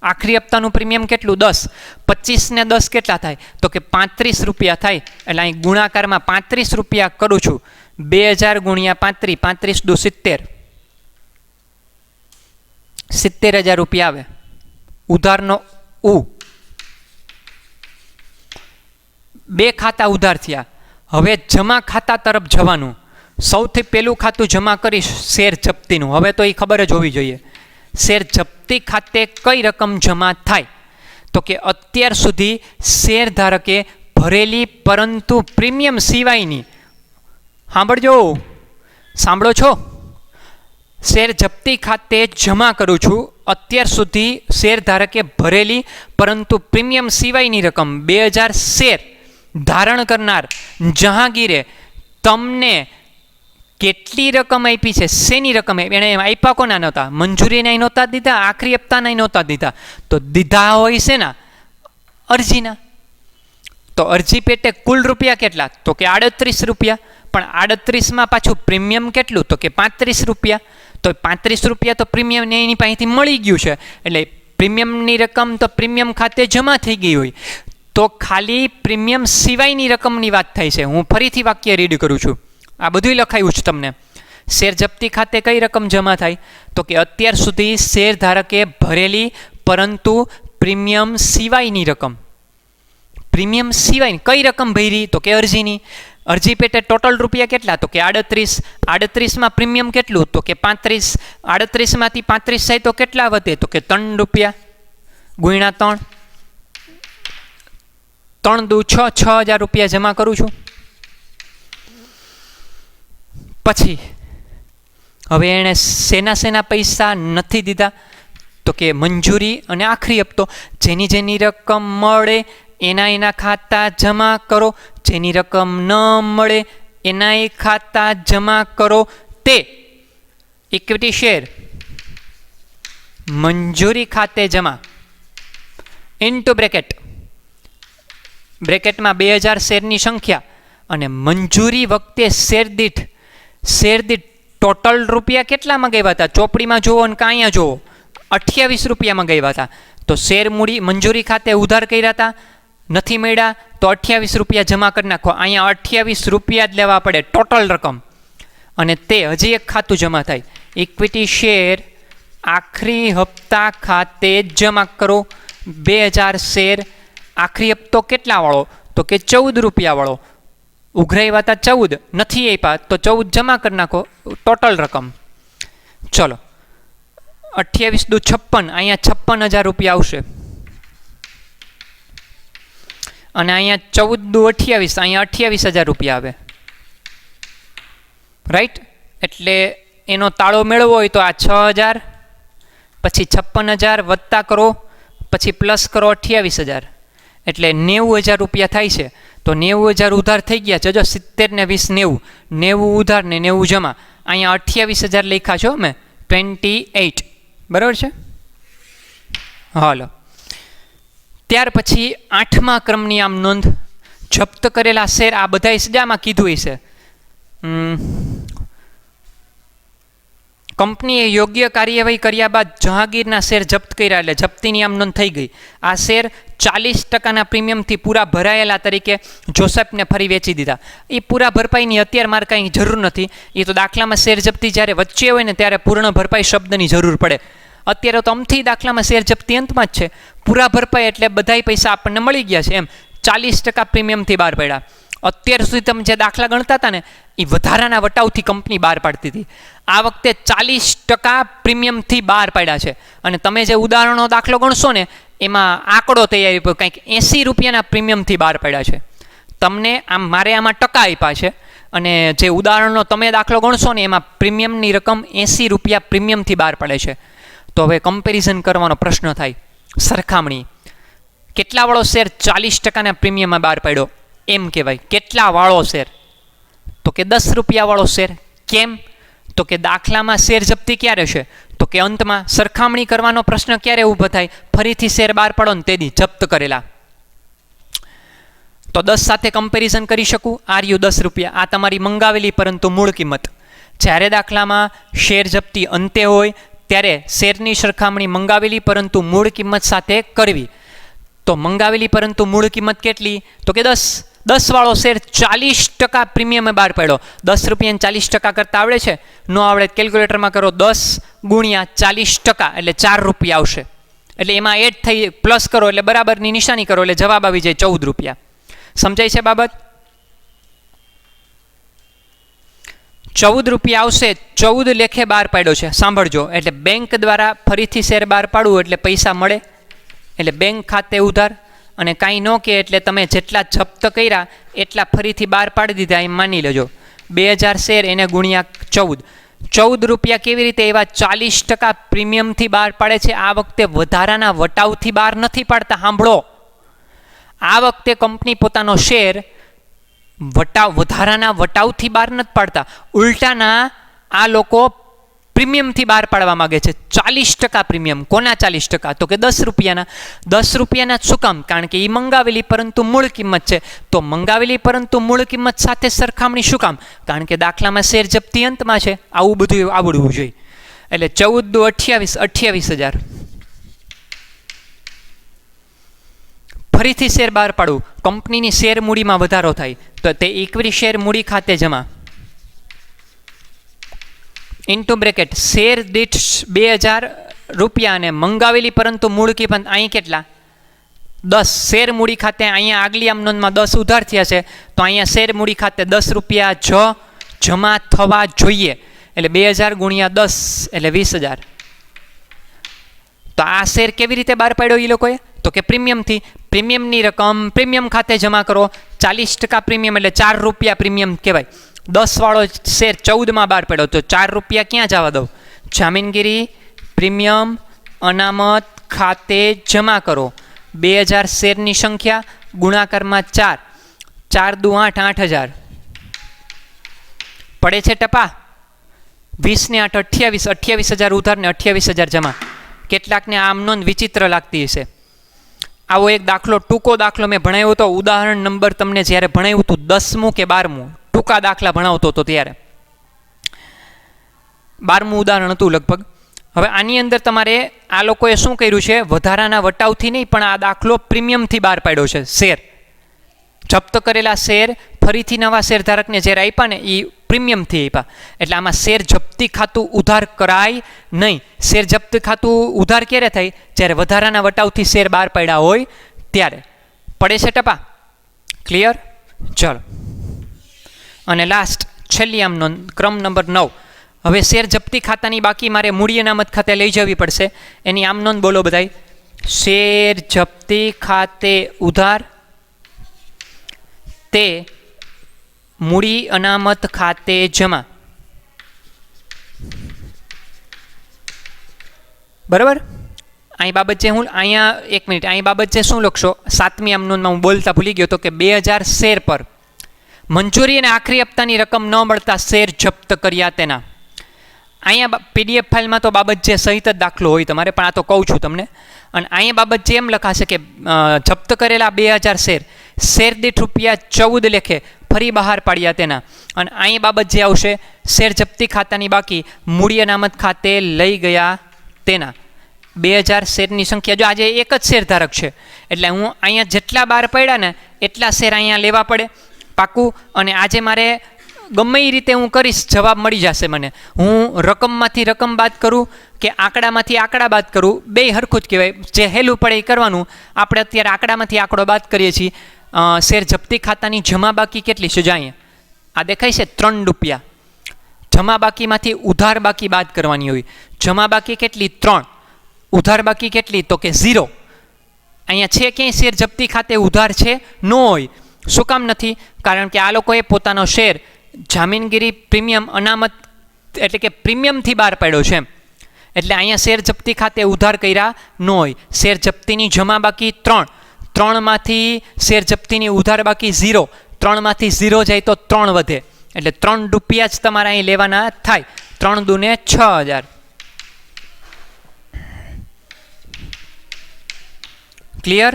આખરી હપ્તાનું પ્રીમિયમ કેટલું? 10. 25 ને 10 કેટલા થાય? તો કે 35 રૂપિયા થાય. એટલે અહીં ગુણાકારમાં 35 રૂપિયા કરું છું. 2000 ગુણ્યા 35, 35 દુ 70, 70,000 રૂપિયા આવે. ઉધારનો ઉ. 2 ખાતા ઉધાર થયા. હવે જમા ખાતા તરફ જવાનું. સૌથી પહેલું ખાતું જમા કરીશ શેર જપ્તીનું. હવે તો એ ખબર જ હોવી જોઈએ. શેર જપ્તી ખાતે કઈ રકમ જમા થાય? તો કે અત્યાર સુધી શેર ધારકે ભરેલી પરંતુ પ્રીમિયમ સિવાયની, સાંભળજો, સાંભળો છો? શેર જપ્તી ખાતે જમા કરું છું અત્યાર સુધી શેર ધારકે ભરેલી પરંતુ પ્રીમિયમ સિવાયની રકમ 2000 શેર ધારણ કરનાર જહાંગીરે તમને કેટલી રકમ આપી છે? શેની રકમ એણે આપ્યા? કોના નહોતા? મંજૂરીના નહોતા દીધા, આખરી હપ્તાના નહોતા દીધા. તો દીધા હોય છે ના અરજીના. તો અરજી પેટે કુલ રૂપિયા કેટલા? તો કે 38 રૂપિયા. પણ 38માં પાછું પ્રીમિયમ કેટલું? તો કે 35 રૂપિયા. તો 35 રૂપિયા તો પ્રીમિયમ એની પાસેથી મળી ગયું છે. એટલે પ્રીમિયમની રકમ તો પ્રીમિયમ ખાતે જમા થઈ ગઈ હોય. તો ખાલી પ્રીમિયમ સિવાયની રકમની વાત થાય છે. હું ફરીથી વાક્ય રીડ કરું છું. આ બધું લખાયું છે તમને. શેર જપ્તી ખાતે કઈ રકમ જમા થાય? તો કે અત્યાર સુધી શેર ધારકે ભરેલી પરંતુ પ્રીમિયમ સિવાયની રકમ. પ્રીમિયમ સિવાય કઈ રકમ ભરી? તો કે અરજીની. અરજી પેટે ટોટલ રૂપિયા કેટલા? તો કે 38. 38માં પ્રીમિયમ કેટલું? તો કે 35. 38માંથી 35 થાય તો કેટલા વધે? તો કે 3 રૂપિયા ગુણ્યા 3. 3 દુ 6, 6,000 રૂપિયા જમા કરું છું. પછી હવે એણે શેના પૈસા નથી દીધા? તો કે મંજૂરી અને આખરી હપ્તો. જેની રકમ મળે એના ખાતા જમા કરો. જેની રકમ ન મળે એના ખાતા જમા કરો. તે ઇક્વિટી શેર મંજૂરી ખાતે જમા ઇન્ટુ બ્રેકેટમાં 2000 શેરની સંખ્યા અને મંજૂરી વખતે શેર દીઠ ટોટલ રૂપિયા કેટલા મંગાવ્યા હતા? ચોપડીમાં જુઓ અને કાંયા જુઓ 28 રૂપિયા મંગાવ્યા હતા. તો શેર મૂડી મંજૂરી ખાતે ઉધાર કર્યા હતા, નથી મળ્યા તો 28 રૂપિયા જમા કરી નાખો. અહીંયા 28 રૂપિયા જ લેવા પડે ટોટલ રકમ. અને તે હજી એક ખાતું જમા થાય, ઇક્વિટી શેર આખરી હપ્તા ખાતે જમા કરો. 2000 શેર આખરી હપ્તો કેટલા વાળો? તો કે 14 રૂપિયા વાળો. ઉઘરાવ્યા હતા 14, નથી આપ્યા તો 14 જમા કરી નાખો ટોટલ રકમ. ચલો 28 દુ 56, અહીંયા 56,000 રૂપિયા આવશે. અને અહીંયા 14 દુ 28, અહીંયા 28,000 રૂપિયા આવે. રાઈટ? એટલે એનો તાળો મેળવવો હોય તો આ 6,000 પછી 56,000 વત્તા કરો પછી પ્લસ કરો 28,000, એટલે 90,000 રૂપિયા થાય છે. તો 90,000 ઉધાર થઈ ગયા છે. જો 70 ને 20 90, 90 ઉધાર ને 90 જમા. અહીંયા 28,000 લખ્યા છો મેં, 28. બરાબર છે? હાલો. ત્યાર પછી 8મા ક્રમની આમ નોંધ. જપ્ત કરેલા શેર આ બધા સજામાં કીધું છે. કંપનીએ યોગ્ય કાર્યવાહી કર્યા બાદ જહાંગીરના શેર જપ્ત કર્યા એટલે જપ્તીની આમ નોંધ થઈ ગઈ. આ શેર 40% પ્રીમિયમથી પૂરા ભરાયેલા તરીકે જોસેફને ફરી વેચી દીધા. એ પૂરા ભરપાઈની અત્યારે મારે કાંઈ જરૂર નથી. એ તો દાખલામાં શેર જપ્તી જ્યારે વચ્ચે હોય ને ત્યારે પૂર્ણ ભરપાઈ શબ્દની જરૂર પડે. અત્યારે તો અમથી દાખલામાં શેર જપ્તી અંતમાં જ છે. પૂરા ભરપાઈ એટલે બધાય પૈસા આપણને મળી ગયા છે. એમ 40% પ્રીમિયમથી બહાર પડ્યા. અત્યાર સુધી તમે જે દાખલા ગણતા હતા ને એ વધારાના વટાવથી કંપની બહાર પાડતી હતી. આ વખતે 40% પ્રીમિયમથી બહાર પાડ્યા છે. અને તમે જે ઉદાહરણનો દાખલો ગણશો ને એમાં આંકડો તૈયારી પર કંઈક 80 રૂપિયાના પ્રીમિયમથી બહાર પાડ્યા છે. તમને આમ મારે આમાં ટકા આપ્યા છે અને જે ઉદાહરણનો તમે દાખલો ગણશો ને એમાં પ્રીમિયમની રકમ 80 રૂપિયા પ્રીમિયમથી બહાર પડે છે. તો હવે કમ્પેરિઝન કરવાનો પ્રશ્ન થાય, સરખામણી. કેટલા વાળો શેર 40%ના પ્રીમિયમમાં બહાર પાડ્યો? એમ કહેવાય કેટલા વાળો શેર? તો કે 10 રૂપિયા વાળો શેર. કેમ? તો કે દાખલામાં શેર જપ્તી ક્યારે છે? તો કે અંતમાં. સરખામણી કરવાનો પ્રશ્ન ક્યારે ઊભો થાય? ફરીથી શેર બહાર પાડો ને તેથી જપ્ત કરેલા. તો 10 સાથે કમ્પેરિઝન કરી શકું. આરયુ 10 રૂપિયા, આ તમારી મંગાવેલી પરંતુ મૂળ કિંમત. જ્યારે દાખલામાં શેર જપ્તી અંતે હોય ત્યારે શેરની સરખામણી મંગાવેલી પરંતુ મૂળ કિંમત સાથે કરવી. તો મંગાવેલી પરંતુ મૂળ કિંમત કેટલી? તો કે 10. 10 વાળો શેર 40% પ્રીમિયમે બહાર પાડ્યો. 10 રૂપિયાને 40% કરતા આવડે છે? ન આવડે કેલ્ક્યુલેટરમાં કરો. 10 ગુણ્યા 40% એટલે 4 રૂપિયા આવશે. એટલે એમાં એડ થઈ પ્લસ કરો એટલે બરાબરની નિશાની કરો એટલે જવાબ આવી જાય 14 રૂપિયા. સમજાય છે બાબત? 14 રૂપિયા આવશે. 14 લેખે બહાર પાડ્યો છે. સાંભળજો, એટલે બેંક દ્વારા ફરીથી શેર બહાર પાડવું એટલે પૈસા મળે. એટલે બેંક ખાતે ઉધાર અને કાંઈ ન કે એટલે તમે જેટલા જપ્ત કર્યા એટલા ફરીથી બહાર પાડી દીધા એમ માની લેજો. 2000 શેર એને ગુણ્યા 14. 14 રૂપિયા કેવી રીતે એવા 40% પ્રીમિયમથી બહાર પાડે છે? આ વખતે વધારાના વટાવથી બહાર નથી પાડતા. સાંભળો, આ વખતે કંપની પોતાનો શેર વધારાના વટાવથી બહાર નથી પાડતા. ઉલટાના આ લોકો પ્રીમિયમથી બહાર પાડવા માગે છે. 40% પ્રીમિયમ. કોના 40%? તો કે 10 રૂપિયાના. 10 રૂપિયાના શું કામ? કારણ કે એ મંગાવેલી પરંતુ મૂળ કિંમત છે. તો મંગાવેલી પરંતુ મૂળ કિંમત સાથે સરખામણી શું કામ? કારણ કે દાખલામાં શેર જપ્તી અંતમાં છે. આવું બધું આવડવું જોઈએ. એટલે 14 દુ 28, 28,000. ફરીથી શેર બહાર પાડવું. કંપનીની શેર મૂડીમાં વધારો થાય તો તે ઇક્વિટી શેર મૂડી ખાતે જમા. ઇન્ટુ બ્રેકેટ શેર દીઠ 2000 રૂપિયા અને મંગાવેલી પરંતુ મૂળ કિંમત અહીં કેટલા? 10. શેર મૂડી ખાતે અહીંયા આગલી આમ નોંધમાં 10 ઉધાર થયા છે તો અહીંયા શેર મૂડી ખાતે 10 રૂપિયા જમા થવા જોઈએ. એટલે 2000 ગુણ્યા 10 એટલે 20,000. તો આ શેર કેવી રીતે બહાર પાડ્યો એ લોકોએ? તો કે પ્રીમિયમથી. પ્રીમિયમની રકમ પ્રીમિયમ ખાતે જમા કરો. 40% પ્રીમિયમ એટલે 4 રૂપિયા પ્રીમિયમ કહેવાય. 10 વાળો શેર 14માં બહાર પડ્યો તો 4 રૂપિયા ક્યાં જવા દઉં? જામીનગીરી પ્રીમિયમ અનામત ખાતે જમા કરો. 2000 શેરની સંખ્યા ગુણાકારમાં 4. 4 દુ 8, 8,000. પડે છે ટપા? 20 ને 8 28, 28,000 ઉધાર ને 28,000 જમા. કેટલાકને આમ નોંધ વિચિત્ર લાગતી હશે. આવો એક દાખલો, ટૂંકો દાખલો મેં ભણાવ્યો હતો. ઉદાહરણ નંબર તમને જ્યારે ભણાવ્યું હતું 10મું કે 12મું, ટૂંકા દાખલા ભણાવતો હતો ત્યારે 12મું ઉદાહરણ હતું લગભગ. હવે આની અંદર તમારે આ લોકોએ શું કર્યું છે? વધારાના વટાવથી નહીં પણ આ દાખલો પ્રીમિયમથી બહાર પાડ્યો છે. શેર જપ્ત કરેલા શેર ફરીથી નવા શેર ધારકને જ્યારે આપ્યા ને એ પ્રીમિયમથી આપ્યા. એટલે આમાં શેર જપ્તી ખાતું ઉધાર કરાય નહીં. શેર જપ્ત ખાતું ઉધાર ક્યારે થાય? જ્યારે વધારાના વટાવથી શેર બહાર પાડ્યા હોય ત્યારે. પડે છે ટપા? ક્લિયર? ચલો. અને લાસ્ટ છેલ્લી આમ નોંધ, ક્રમ નંબર 9. હવે શેર જપ્તી ખાતાની બાકી મારે મૂડી અનામત ખાતે લઈ જવી પડશે. એની આમ નોંધ બોલો બધાય. શેર જપ્તી ખાતે ઉધાર તે મૂડી અનામત ખાતે જમા. બરાબર? અહીં બાબત છે હું અહીંયા એક મિનિટ અહીં બાબત છે શું લખશો? 7મી આમ નોંધમાં હું બોલતા ભૂલી ગયો તો કે 2000 શેર પર મંજૂરી અને આખરી હપ્તાની રકમ ન મળતા શેર જપ્ત કર્યા તેના. અહીંયા PDF ફાઇલમાં તો બાબત જે સહિત જ દાખલો હોય તમારે, પણ આ તો કહું છું તમને. અને અહીંયા બાબત જે એમ લખાશે કે જપ્ત કરેલા 2000 શેર દીઠ રૂપિયા 14 લેખે ફરી બહાર પાડ્યા તેના. અને અહીં બાબત જે આવશે શેર જપ્તી ખાતાની બાકી મૂડી અનામત ખાતે લઈ ગયા તેના. 2000 શેરની સંખ્યા, જો આજે એક જ શેર ધારક છે એટલે હું અહીંયા જેટલા બહાર પડ્યા ને એટલા શેર અહીંયા લેવા પડે પાકું. અને આજે મારે ગમે એ રીતે હું કરીશ જવાબ મળી જશે મને. હું રકમમાંથી રકમ બાદ કરું કે આંકડામાંથી આંકડા બાદ કરું, બે હરખું જ કહેવાય. જે હેલું પડે એ કરવાનું. આપણે અત્યારે આંકડામાંથી આંકડો બાદ કરીએ છીએ. શેર જપ્તી ખાતાની જમા બાકી કેટલી છે? જો અહીંયા આ દેખાય છે 3 રૂપિયા. જમા બાકીમાંથી ઉધાર બાકી બાદ કરવાની હોય. જમા બાકી કેટલી? 3. ઉધાર બાકી કેટલી? તો કે 0. અહીંયા છે ક્યાંય શેર જપ્તી ખાતે ઉધાર છે? ન હોય. શું કામ નથી? કારણ કે આ લોકોએ પોતાનો શેર જામીનગીરી પ્રીમિયમ અનામત એટલે કે પ્રીમિયમથી બહાર પાડ્યો છે. એટલે અહીંયા શેર જપ્તી ખાતે ઉધાર કર્યા ન હોય. શેર જપ્તીની જમા બાકી 3. 3માંથી શેર જપ્તીની ઉધાર બાકી 0. 3માંથી 0 જાય તો 3 વધે. એટલે 3 રૂપિયા જ તમારે અહીં લેવાના થાય. 3 દુને 6000. ક્લિયર?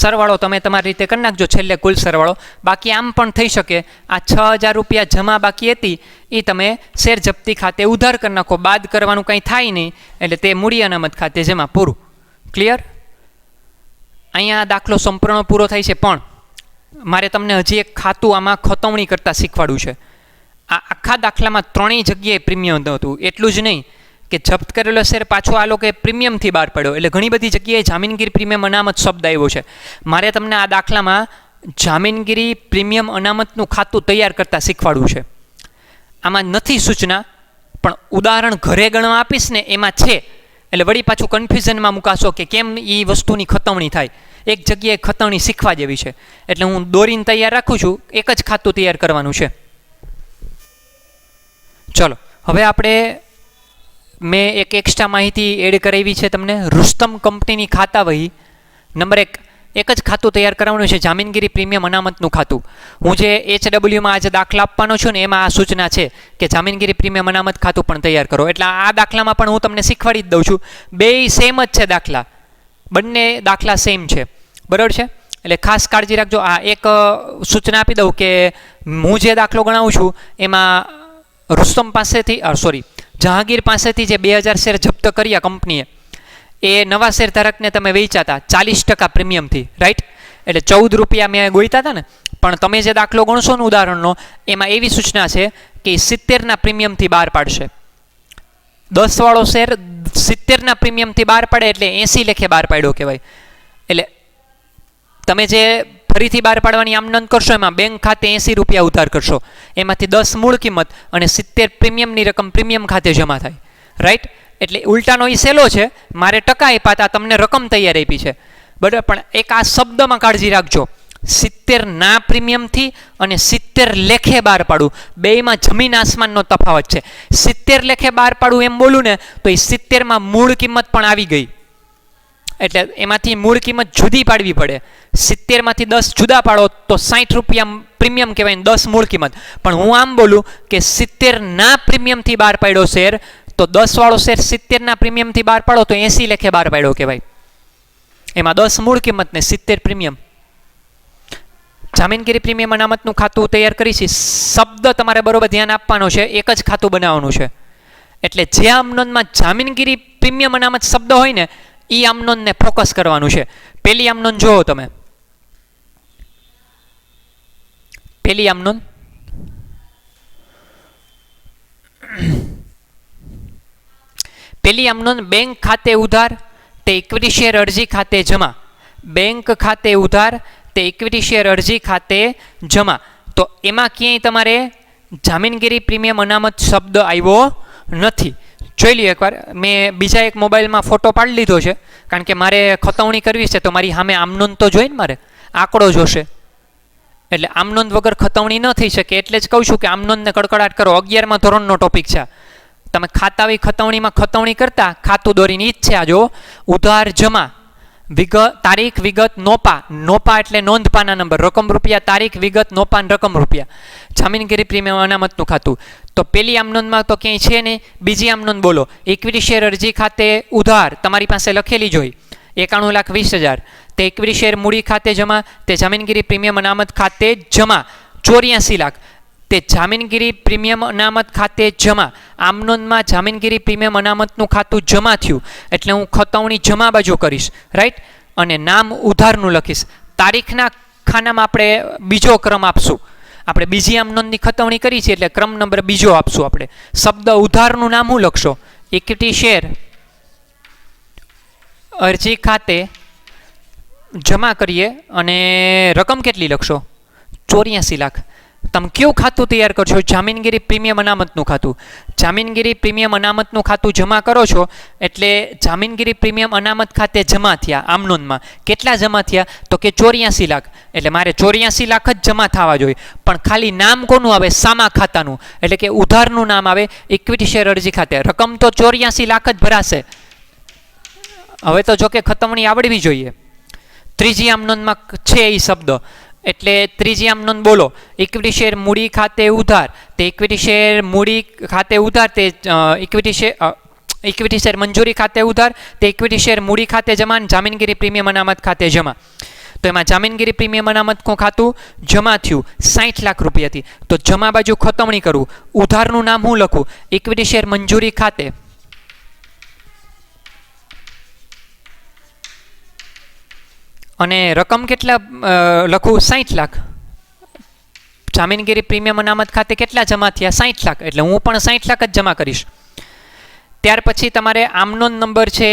સરવાળો તમે તમારી રીતે કરી નાખજો છેલ્લે કુલ સરવાળો. બાકી આમ પણ થઈ શકે, આ 6000 રૂપિયા જમા બાકી હતી એ તમે શેર જપ્તી ખાતે ઉધાર કરી નાખો, બાદ કરવાનું કંઈ થાય નહીં, એટલે તે મૂડી અનામત ખાતે જમા. પૂરું. ક્લિયર? અહીંયા દાખલો સંપૂર્ણ પૂરો થાય છે, પણ મારે તમને હજી એક ખાતું આમાં ખતવણી કરતાં શીખવાડવું છે. આ આખા દાખલામાં 3 જગ્યાએ પ્રીમિયમ હતું. એટલું જ નહીં કે જપ્ત કરેલો શેર પાછો આ લોકોએ પ્રીમિયમથી બહાર પડ્યો, એટલે ઘણી બધી જગ્યાએ જામીનગીરી પ્રીમિયમ અનામત શબ્દ આવ્યો છે. મારે તમને આ દાખલામાં જામીનગીરી પ્રીમિયમ અનામતનું ખાતું તૈયાર કરતાં શીખવાડવું છે. આમાં નથી સૂચના, પણ ઉદાહરણ ઘરે ગણવા આપીશ ને એમાં છે, એટલે વળી પાછું કન્ફ્યુઝનમાં મુકાશો કે કેમ એ વસ્તુની ખતવણી થાય. એક જગ્યાએ ખતવણી શીખવા જેવી છે, એટલે હું દોરીને તૈયાર રાખું છું, એક જ ખાતું તૈયાર કરવાનું છે. ચલો હવે આપણે મેં એક એક્સ્ટ્રા માહિતી એડ કરાવી છે તમને. રુસ્તમ કંપનીની ખાતા વહી નંબર 1, એક જ ખાતું તૈયાર કરવાનું છે, જામીનગીરી પ્રીમિયમ અનામતનું ખાતું. હું જે HWમાં આજે દાખલા આપવાનો છું ને એમાં આ સૂચના છે કે જામીનગીરી પ્રીમિયમ અનામત ખાતું પણ તૈયાર કરો. એટલે આ દાખલામાં પણ હું તમને શીખવાડી જ દઉં છું. બેય સેમ જ છે દાખલા, બંને દાખલા સેમ છે. બરાબર છે? એટલે ખાસ કાળજી રાખજો. આ એક સૂચના આપી દઉં કે હું જે દાખલો ગણાવું છું એમાં રુસ્તમ પાસેથી જહાંગીર પાસેથી જે 2000 શેર જપ્ત કર્યા કંપનીએ, એ નવા શેર ધારકને તમે વેચાતા 40% પ્રીમિયમથી, રાઈટ? એટલે 14 રૂપિયા મેં ગોઈતા હતા ને, પણ તમે જે દાખલો ગણશો ને ઉદાહરણનો, એમાં એવી સૂચના છે કે 70ના પ્રીમિયમથી બહાર પાડશે. 10 વાળો શેર 70ના પ્રીમિયમથી બહાર પાડે એટલે 80 લેખે બહાર પાડ્યો કહેવાય. એટલે તમે જે ફરીથી બહાર પાડવાની આમ નોંધ કરશો એમાં બેંક ખાતે 80 રૂપિયા ઉધાર કરશો, એમાંથી 10 મૂળ કિંમત અને 70 પ્રીમિયમની રકમ પ્રીમિયમ ખાતે જમા થાય, રાઈટ? એટલે ઉલટાનો એ સહેલો છે, મારે ટકા આપ્યા હતા, તમને રકમ તૈયાર આપી છે. બરાબર? પણ એક આ શબ્દમાં કાળજી રાખજો, 70 ના પ્રીમિયમથી અને 70 લેખે બહાર પાડવું, બેયમાં જમીન આસમાનનો તફાવત છે. 70 લેખે બહાર પાડવું એમ બોલું ને તો એ 70માં મૂળ કિંમત પણ આવી ગઈ, એટલે એમાંથી મૂળ કિંમત જુદી પાડવી પડે. 70માંથી 10 જુદા પાડો તો 60 રૂપિયા પ્રીમિયમ કહેવાય, 10 મૂળ કિંમત. પણ હું આમ બોલું કે 70 ના પ્રીમિયમથી બહાર પાડ્યો શેર, તો 10 વાળો શેર 70ના પ્રીમિયમથી બહાર પાડો તો 80 લેખે બહાર પાડ્યો કહેવાય. એમાં 10 મૂળ કિંમત ને 70 પ્રીમિયમ. જામીનગીરી પ્રીમિયમ અનામતનું ખાતું તૈયાર કરી છે. શબ્દ તમારે બરોબર ધ્યાન આપવાનો છે, એક જ ખાતું બનાવવાનું છે. એટલે જે આમનોંધમાં જામીનગીરી પ્રીમિયમ અનામત શબ્દ હોય ને એ આમનોંધને ફોકસ કરવાનું છે. પેલી આમનોંધ જોવો તમે, પેલી આમનોંધ બેંક ખાતે ઉધાર તે ઇક્વિટી શેર અરજી ખાતે જમા. બેંક ખાતે ઉધાર તે ઇક્વિટી શેર અરજી ખાતે જમા. તો એમાં ક્યાંય તમારે જામીનગીરી પ્રીમિયમ અનામત શબ્દ આવ્યો નથી. જોઈ લ્યો એકવાર, મેં બીજા એક મોબાઈલમાં ફોટો પાડી લીધો છે, કારણ કે મારે ખતવણી કરવી છે તો મારી સામે આમનોંધ તો જોઈ ને, મારે આંકડો જોશે. એટલે આમનોંધ વગર ખતવણી ન થઈ શકે, એટલે જ કહું છું કે આમનોંધને કડકડાટ કરો. 11મા ધોરણનો ટોપિક છે. તમે ખાતાવી ખતવણીમાં ખતવણી કરતા ખાતું દોરીને ઈ જ છે. આ જો ઉધાર જમા, તારીખ વિગત નોપા, નોપા એટલે નોંધ પાના નંબર, રકમ રૂપિયા, તારીખ વિગત નોપા રકમ રૂપિયા, જામીનગીરી પ્રીમિયમ અનામતનું ખાતું. તો પેલી આમનોંધમાં તો ક્યાંય છે નહીં. બીજી આમનોંધ બોલો, ઇક્વિટી શેર અરજી ખાતે ઉધાર તમારી પાસે લખેલી જ હોય 91,20,000, તે ઇક્વિટી શેર મૂડી ખાતે જમા, તે જામીનગીરી પ્રીમિયમ અનામત ખાતે જમા 84 લાખ, તે જામીનગીરી પ્રીમિયમ અનામત ખાતે જમા. આમનોંધમાં જામીનગીરી પ્રીમિયમ અનામતનું ખાતું જમા થયું, એટલે હું ખતવણી જમા બાજુ કરીશ, રાઈટ? અને નામ ઉધારનું લખીશ. તારીખના ખાનામાં આપણે બીજો ક્રમ આપશું. આપણે બીજી આમનોંધની ખતવણી કરી છે એટલે ક્રમ નંબર બીજો આપશું આપણે. શબ્દ ઉધારનું નામ હું લખશો? ઇક્વિટી શેર અરજી ખાતે જમા કરીએ અને રકમ કેટલી લખશો? 84 લાખ. તમે કયું ખાતું તૈયાર કરશો? જામીનગીરી પ્રીમિયમ અનામતનું ખાતું. જામીનગીરી પ્રીમિયમ અનામતનું ખાતું જમા કરો છો એટલે જામીનગીરી પ્રીમિયમ અનામત ખાતે જમા થયા. આમનોંધમાં કેટલા જમા થયા? તો કે 84 લાખ. એટલે મારે 84 લાખ જ જમા થવા જોઈએ, પણ ખાલી નામ કોનું આવે? સામા ખાતાનું, એટલે કે ઉધારનું નામ આવે ઇક્વિટી શેર અરજી ખાતે. રકમ તો 84 લાખ જ ભરાશે. હવે તો જો કે ખતવણી આવડવી જોઈએ. ત્રીજી આમનોંધમાં છે એ શબ્દ એટલે ત્રીજી આમ નોંધ બોલો. ઇક્વિટી શેર મૂડી ખાતે ઉધાર, તે ઇક્વિટી શેર મૂડી ખાતે ઉધાર, તે ઇક્વિટી શેર મંજૂરી ખાતે ઉધાર, તે ઇક્વિટી શેર મૂડી ખાતે જમા, જામીનગીરી પ્રીમિયમ અનામત ખાતે જમા. તો એમાં જામીનગીરી પ્રીમિયમ અનામતનું ખાતું જમા થયું 60 લાખ રૂપિયાથી. તો જમા બાજુ ખતમણી કરવું. ઉધારનું નામ હું લખું? ઇક્વિટી શેર મંજૂરી ખાતે. અને રકમ કેટલા લખું? 60 લાખ. જામીનગીરી પ્રીમિયમ અનામત ખાતે કેટલા જમા થયા? 60 લાખ. એટલે હું પણ 60 લાખ જ જમા કરીશ. ત્યાર પછી તમારે આમનોંધ નંબર છે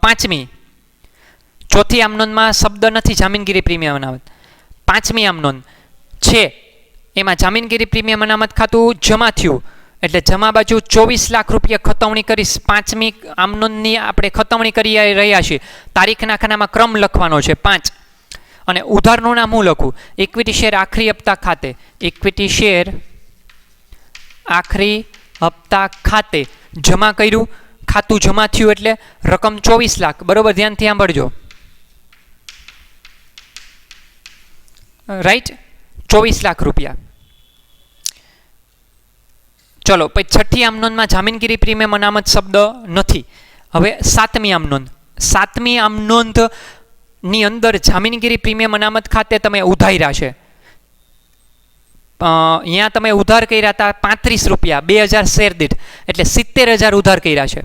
5મી. ચોથી આમનોંધમાં શબ્દ નથી જામીનગીરી પ્રીમિયમ અનામત. 5મી આમનોંધ છે એમાં જામીનગીરી પ્રીમિયમ અનામત ખાતું જમા થયું એટલે જમા બાજુ 24 લાખ રૂપિયા ખતવણી કરીશ. 5મી આમનોંધની આપણે ખતવણી કરી રહ્યા છીએ. તારીખના ખાનામાં ક્રમ લખવાનો છે 5. અને ઉધારનું નામ હું લખું? ઇક્વિટી શેર આખરી હપ્તા ખાતે. ઇક્વિટી શેર આખરી હપ્તા ખાતે જમા કર્યું. ખાતું જમા થયું એટલે રકમ 24 લાખ. બરોબર, ધ્યાનથી સાંભળજો. રાઈટ, 24 લાખ રૂપિયા. ચલો પછી છઠ્ઠી આમનોંધમાં જામીનગીરી પ્રીમિયમ અનામત શબ્દ નથી. હવે 7મી આમનોંધ. 7મી આમનોંધ ની અંદર જામીનગીરી પ્રીમિયમ અનામત ખાતે તમે ઉધાર્યા છે. અહીંયા તમે ઉધાર કર્યા હતા 35 રૂપિયા 2000 શેર દીઠ, એટલે 70,000 ઉધાર કર્યા છે.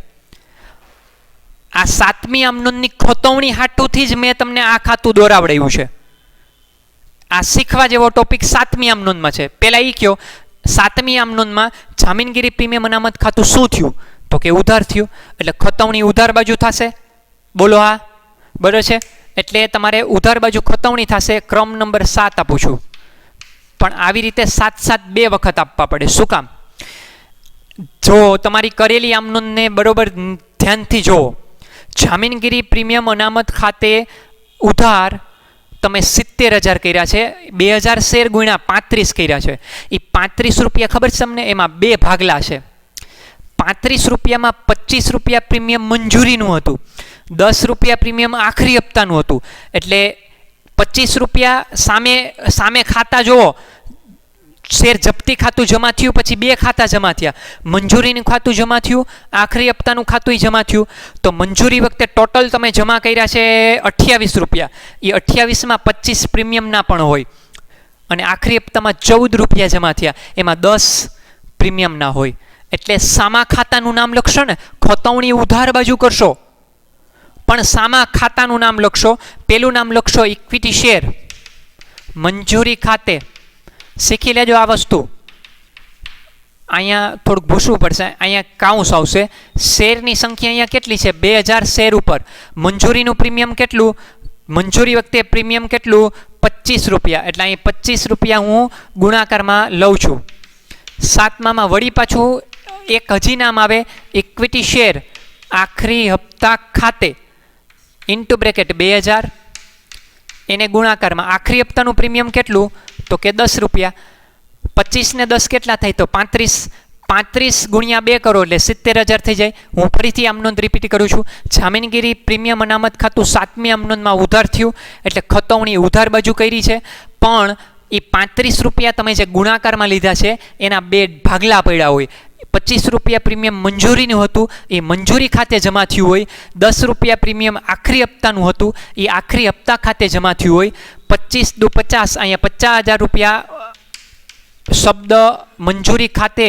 આ 7મી આમનોંધની ખતવણી હાટુથી જ મેં તમને આ ખાતું દોરાવડાવ્યું છે. આ શીખવા જેવો ટોપિક 7મી આમનોંધમાં છે. પહેલા એ કયો, 7મી આમનોંધમાં જામીનગીરી પ્રીમિયમ અનામત ખાતું શું થયું? તો કે ઉધાર થયું. એટલે ખતવણી ઉધાર બાજુ થશે. બોલો હા, બરાબર છે. એટલે તમારે ઉધાર બાજુ ખતવણી થશે. ક્રમ નંબર 7 આપું છું. પણ આવી રીતે 7 2 વખત આપવા પડે. શું કામ? જો તમારી કરેલી આમનોંધને બરોબર ધ્યાનથી જુઓ. જામીનગીરી પ્રીમિયમ અનામત ખાતે ઉધાર તમે 70,000 કર્યા છે. 2000 શેર ગુણ્યા 35 કર્યા છે. એ 35 રૂપિયા ખબર છે તમને? એમાં 2 ભાગલા છે. 35 રૂપિયામાં 25 રૂપિયા પ્રીમિયમ મંજૂરીનું હતું, 10 રૂપિયા પ્રીમિયમ આખરી હપ્તાનું હતું. એટલે 25 રૂપિયા સામે ખાતા જુઓ. શેર જપ્તી ખાતું જમા થયું, પછી 2 ખાતા જમા થયા. મંજૂરીનું ખાતું જમા થયું, આખરી હપ્તાનું ખાતું જમા થયું. તો મંજૂરી વખતે ટોટલ તમે જમા કર્યા છે 28 રૂપિયા. એ 28માં 25 પ્રીમિયમના પણ હોય. અને આખરી હપ્તામાં 14 રૂપિયા જમા થયા, એમાં 10 પ્રીમિયમના હોય. એટલે સામા ખાતાનું નામ લખશો ને, ખતવણી ઉધાર બાજુ કરશો પણ સામા ખાતાનું નામ લખશો. પેલું નામ લખશો ઇક્વિટી શેર મંજૂરી ખાતે. શીખી લેજો આ વસ્તુ. અહીંયા થોડુંક ભૂસવું પડશે. અહીંયા કાઉન્સ આવશે. શેરની સંખ્યા અહીંયા કેટલી છે? 2000 શેર ઉપર. મંજૂરીનું પ્રીમિયમ કેટલું? મંજૂરી વખતે પ્રીમિયમ કેટલું? 25 રૂપિયા. એટલે અહીં 25 રૂપિયા હું ગુણાકારમાં લઉં છું. 7મામાં વળી પાછું એક હજી નામ આવે, ઇક્વિટી શેર આખરી હપ્તા ખાતે ઇન્ટુ બ્રેકેટ 2000. એને ગુણાકારમાં આખરી હપ્તાનું પ્રીમિયમ કેટલું? તો કે 10 રૂપિયા. 25 ને 10 કેટલા થાય? તો 35. 35 ગુણ્યા 2 કરો એટલે 70,000 થઈ જાય. હું ફરીથી આમનોંધ રિપીટ કરું છું. જામીનગીરી પ્રીમિયમ અનામત ખાતું 7મી આમનોંધમાં ઉધાર થયું એટલે ખતવણી ઉધાર બાજુ કરી છે. પણ એ 35 રૂપિયા તમે જે ગુણાકારમાં લીધા છે એના 2 ભાગલા પડ્યા હોય. 25 રૂપિયા પ્રીમિયમ મંજૂરીનું હતું, એ મંજૂરી ખાતે જમા થયું હોય. 10 રૂપિયા પ્રીમિયમ આખરી હપ્તાનું હતું, એ આખરી હપ્તા ખાતે જમા થયું હોય. 25 દુ 50, અહીંયા 50,000 રૂપિયા શબ્દ મંજૂરી ખાતે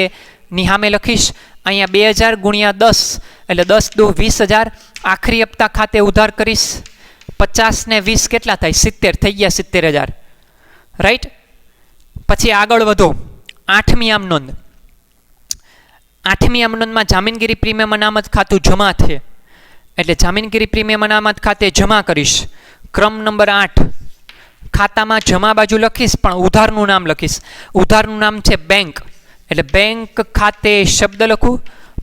ની સામે લખીશ. અહીંયા 2000 ગુણ્યા 10 એટલે 10 દુ 20,000 આખરી હપ્તા ખાતે ઉધાર કરીશ. 50 ને 20 કેટલા થાય? 70 થઈ ગયા. 70,000 રાઈટ. પછી આગળ વધો. 8મી આમનોંધ. 8મી આમનોંધમાં જામીનગીરી પ્રીમિયમ અનામત ખાતું જમા છે એટલે જામીનગીરી પ્રીમિયમ અનામત ખાતે જમા કરીશ. ક્રમ નંબર 8. ખાતામાં જમા બાજુ લખીશ પણ ઉધારનું નામ લખીશ. ઉધારનું નામ છે બેંક. એટલે બેંક ખાતે શબ્દ લખું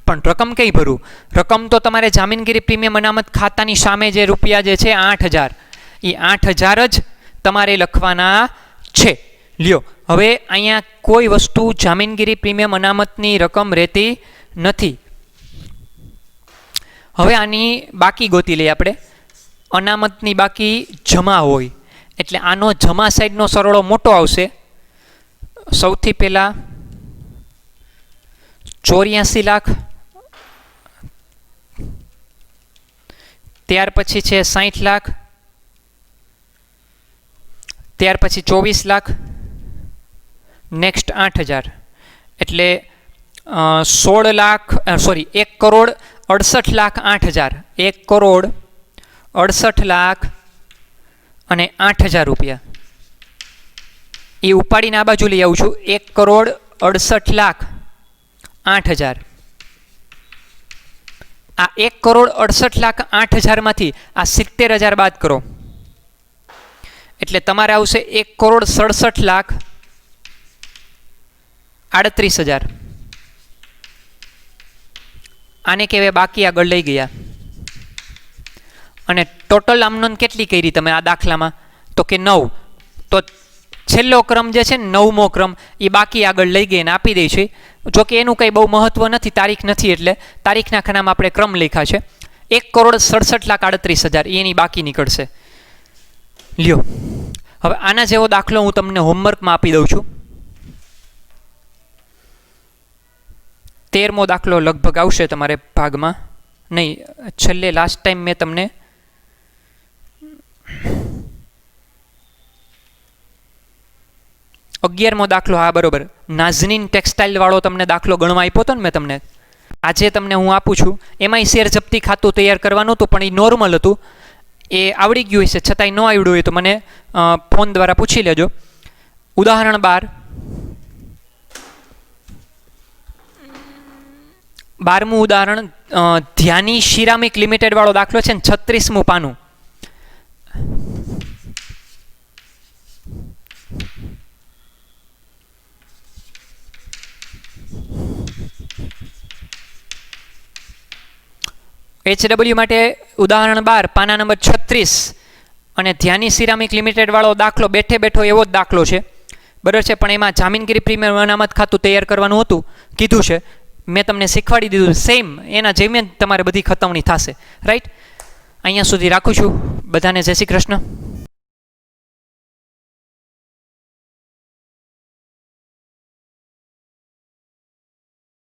પણ રકમ કઈ ભરું? રકમ તો તમારે જામીનગીરી પ્રીમિયમ અનામત ખાતાની સામે જે રૂપિયા જે છે 8,000, એ 8,000 જ તમારે લખવાના છે. લ્યો, હવે અહીંયા કોઈ વસ્તુ જામીનગીરી પ્રીમિયમ અનામતની રકમ રહેતી નથી. હવે આની બાકી ગોતી લઈએ આપણે. અનામતની બાકી જમા હોય એટલે આનો જમા સાઈડનો સરવાળો મોટો આવશે. સૌથી પહેલાં 84 લાખ, ત્યાર પછી છે 60 લાખ, ત્યાર પછી 24 લાખ, નેક્સ્ટ 8000, એટલે 16 લાખ 1,68,08,000, 1,68,08,000 રૂપિયા એ ઉપાડીને આ બાજુ લઈ આવું છું. 1,68,08,000. આ 1,68,08,000 માંથી આ 70,000 બાદ કરો એટલે તમારે આવશે 1,67,38,000. આને કહેવાય બાકી આગળ લઈ ગયા. અને ટોટલ આમનોંધ કેટલી કરી તમે આ દાખલામાં? તો કે 9. તો છેલ્લો ક્રમ જે છે ને 9મો ક્રમ એ બાકી આગળ લઈ ગઈ અને આપી દઈ છે. જોકે એનું કંઈ બહુ મહત્વ નથી, તારીખ નથી એટલે તારીખના ખાનામાં આપણે ક્રમ લખ્યા છે. 1,67,38,000 એની બાકી નીકળશે. લ્યો હવે આના જેવો દાખલો હું તમને હોમવર્કમાં આપી દઉં છું. 13મો દાખલો લગભગ આવશે તમારે ભાગમાં, નહીં છેલ્લે લાસ્ટ ટાઈમ મેં તમને 11મો દાખલો, હા બરોબર, નાઝનીન ટેક્સટાઇલ વાળો તમને દાખલો ગણવા આપ્યો હતો ને મેં તમને. આજે તમને હું આપું છું. એમાંય શેર જપ્તી ખાતું તૈયાર કરવાનું હતું પણ એ નોર્મલ હતું, એ આવડી ગયું હશે. છતાંય ન આવડ્યું હોય તો મને ફોન દ્વારા પૂછી લેજો. ઉદાહરણ 12મું ઉદાહરણ, ધ્યાની સિરામિક લિમિટેડ વાળો દાખલો છે ને, 36મું પાનું. HW માટે ઉદાહરણ 12 પાના નંબર 36 અને ધ્યાની સિરામિક લિમિટેડ વાળો દાખલો બેઠે બેઠો એવો જ દાખલો છે, બરાબર છે. પણ એમાં જામીનગીરી પ્રીમિયમ અનામત ખાતું તૈયાર કરવાનું હતું કીધું છે. મેં તમને શીખવાડી દીધું સેમ એના જેમ તમારે બધી ખતવણી થશે. રાઈટ, અહીંયા સુધી રાખું છું. બધાને જય શ્રી કૃષ્ણ.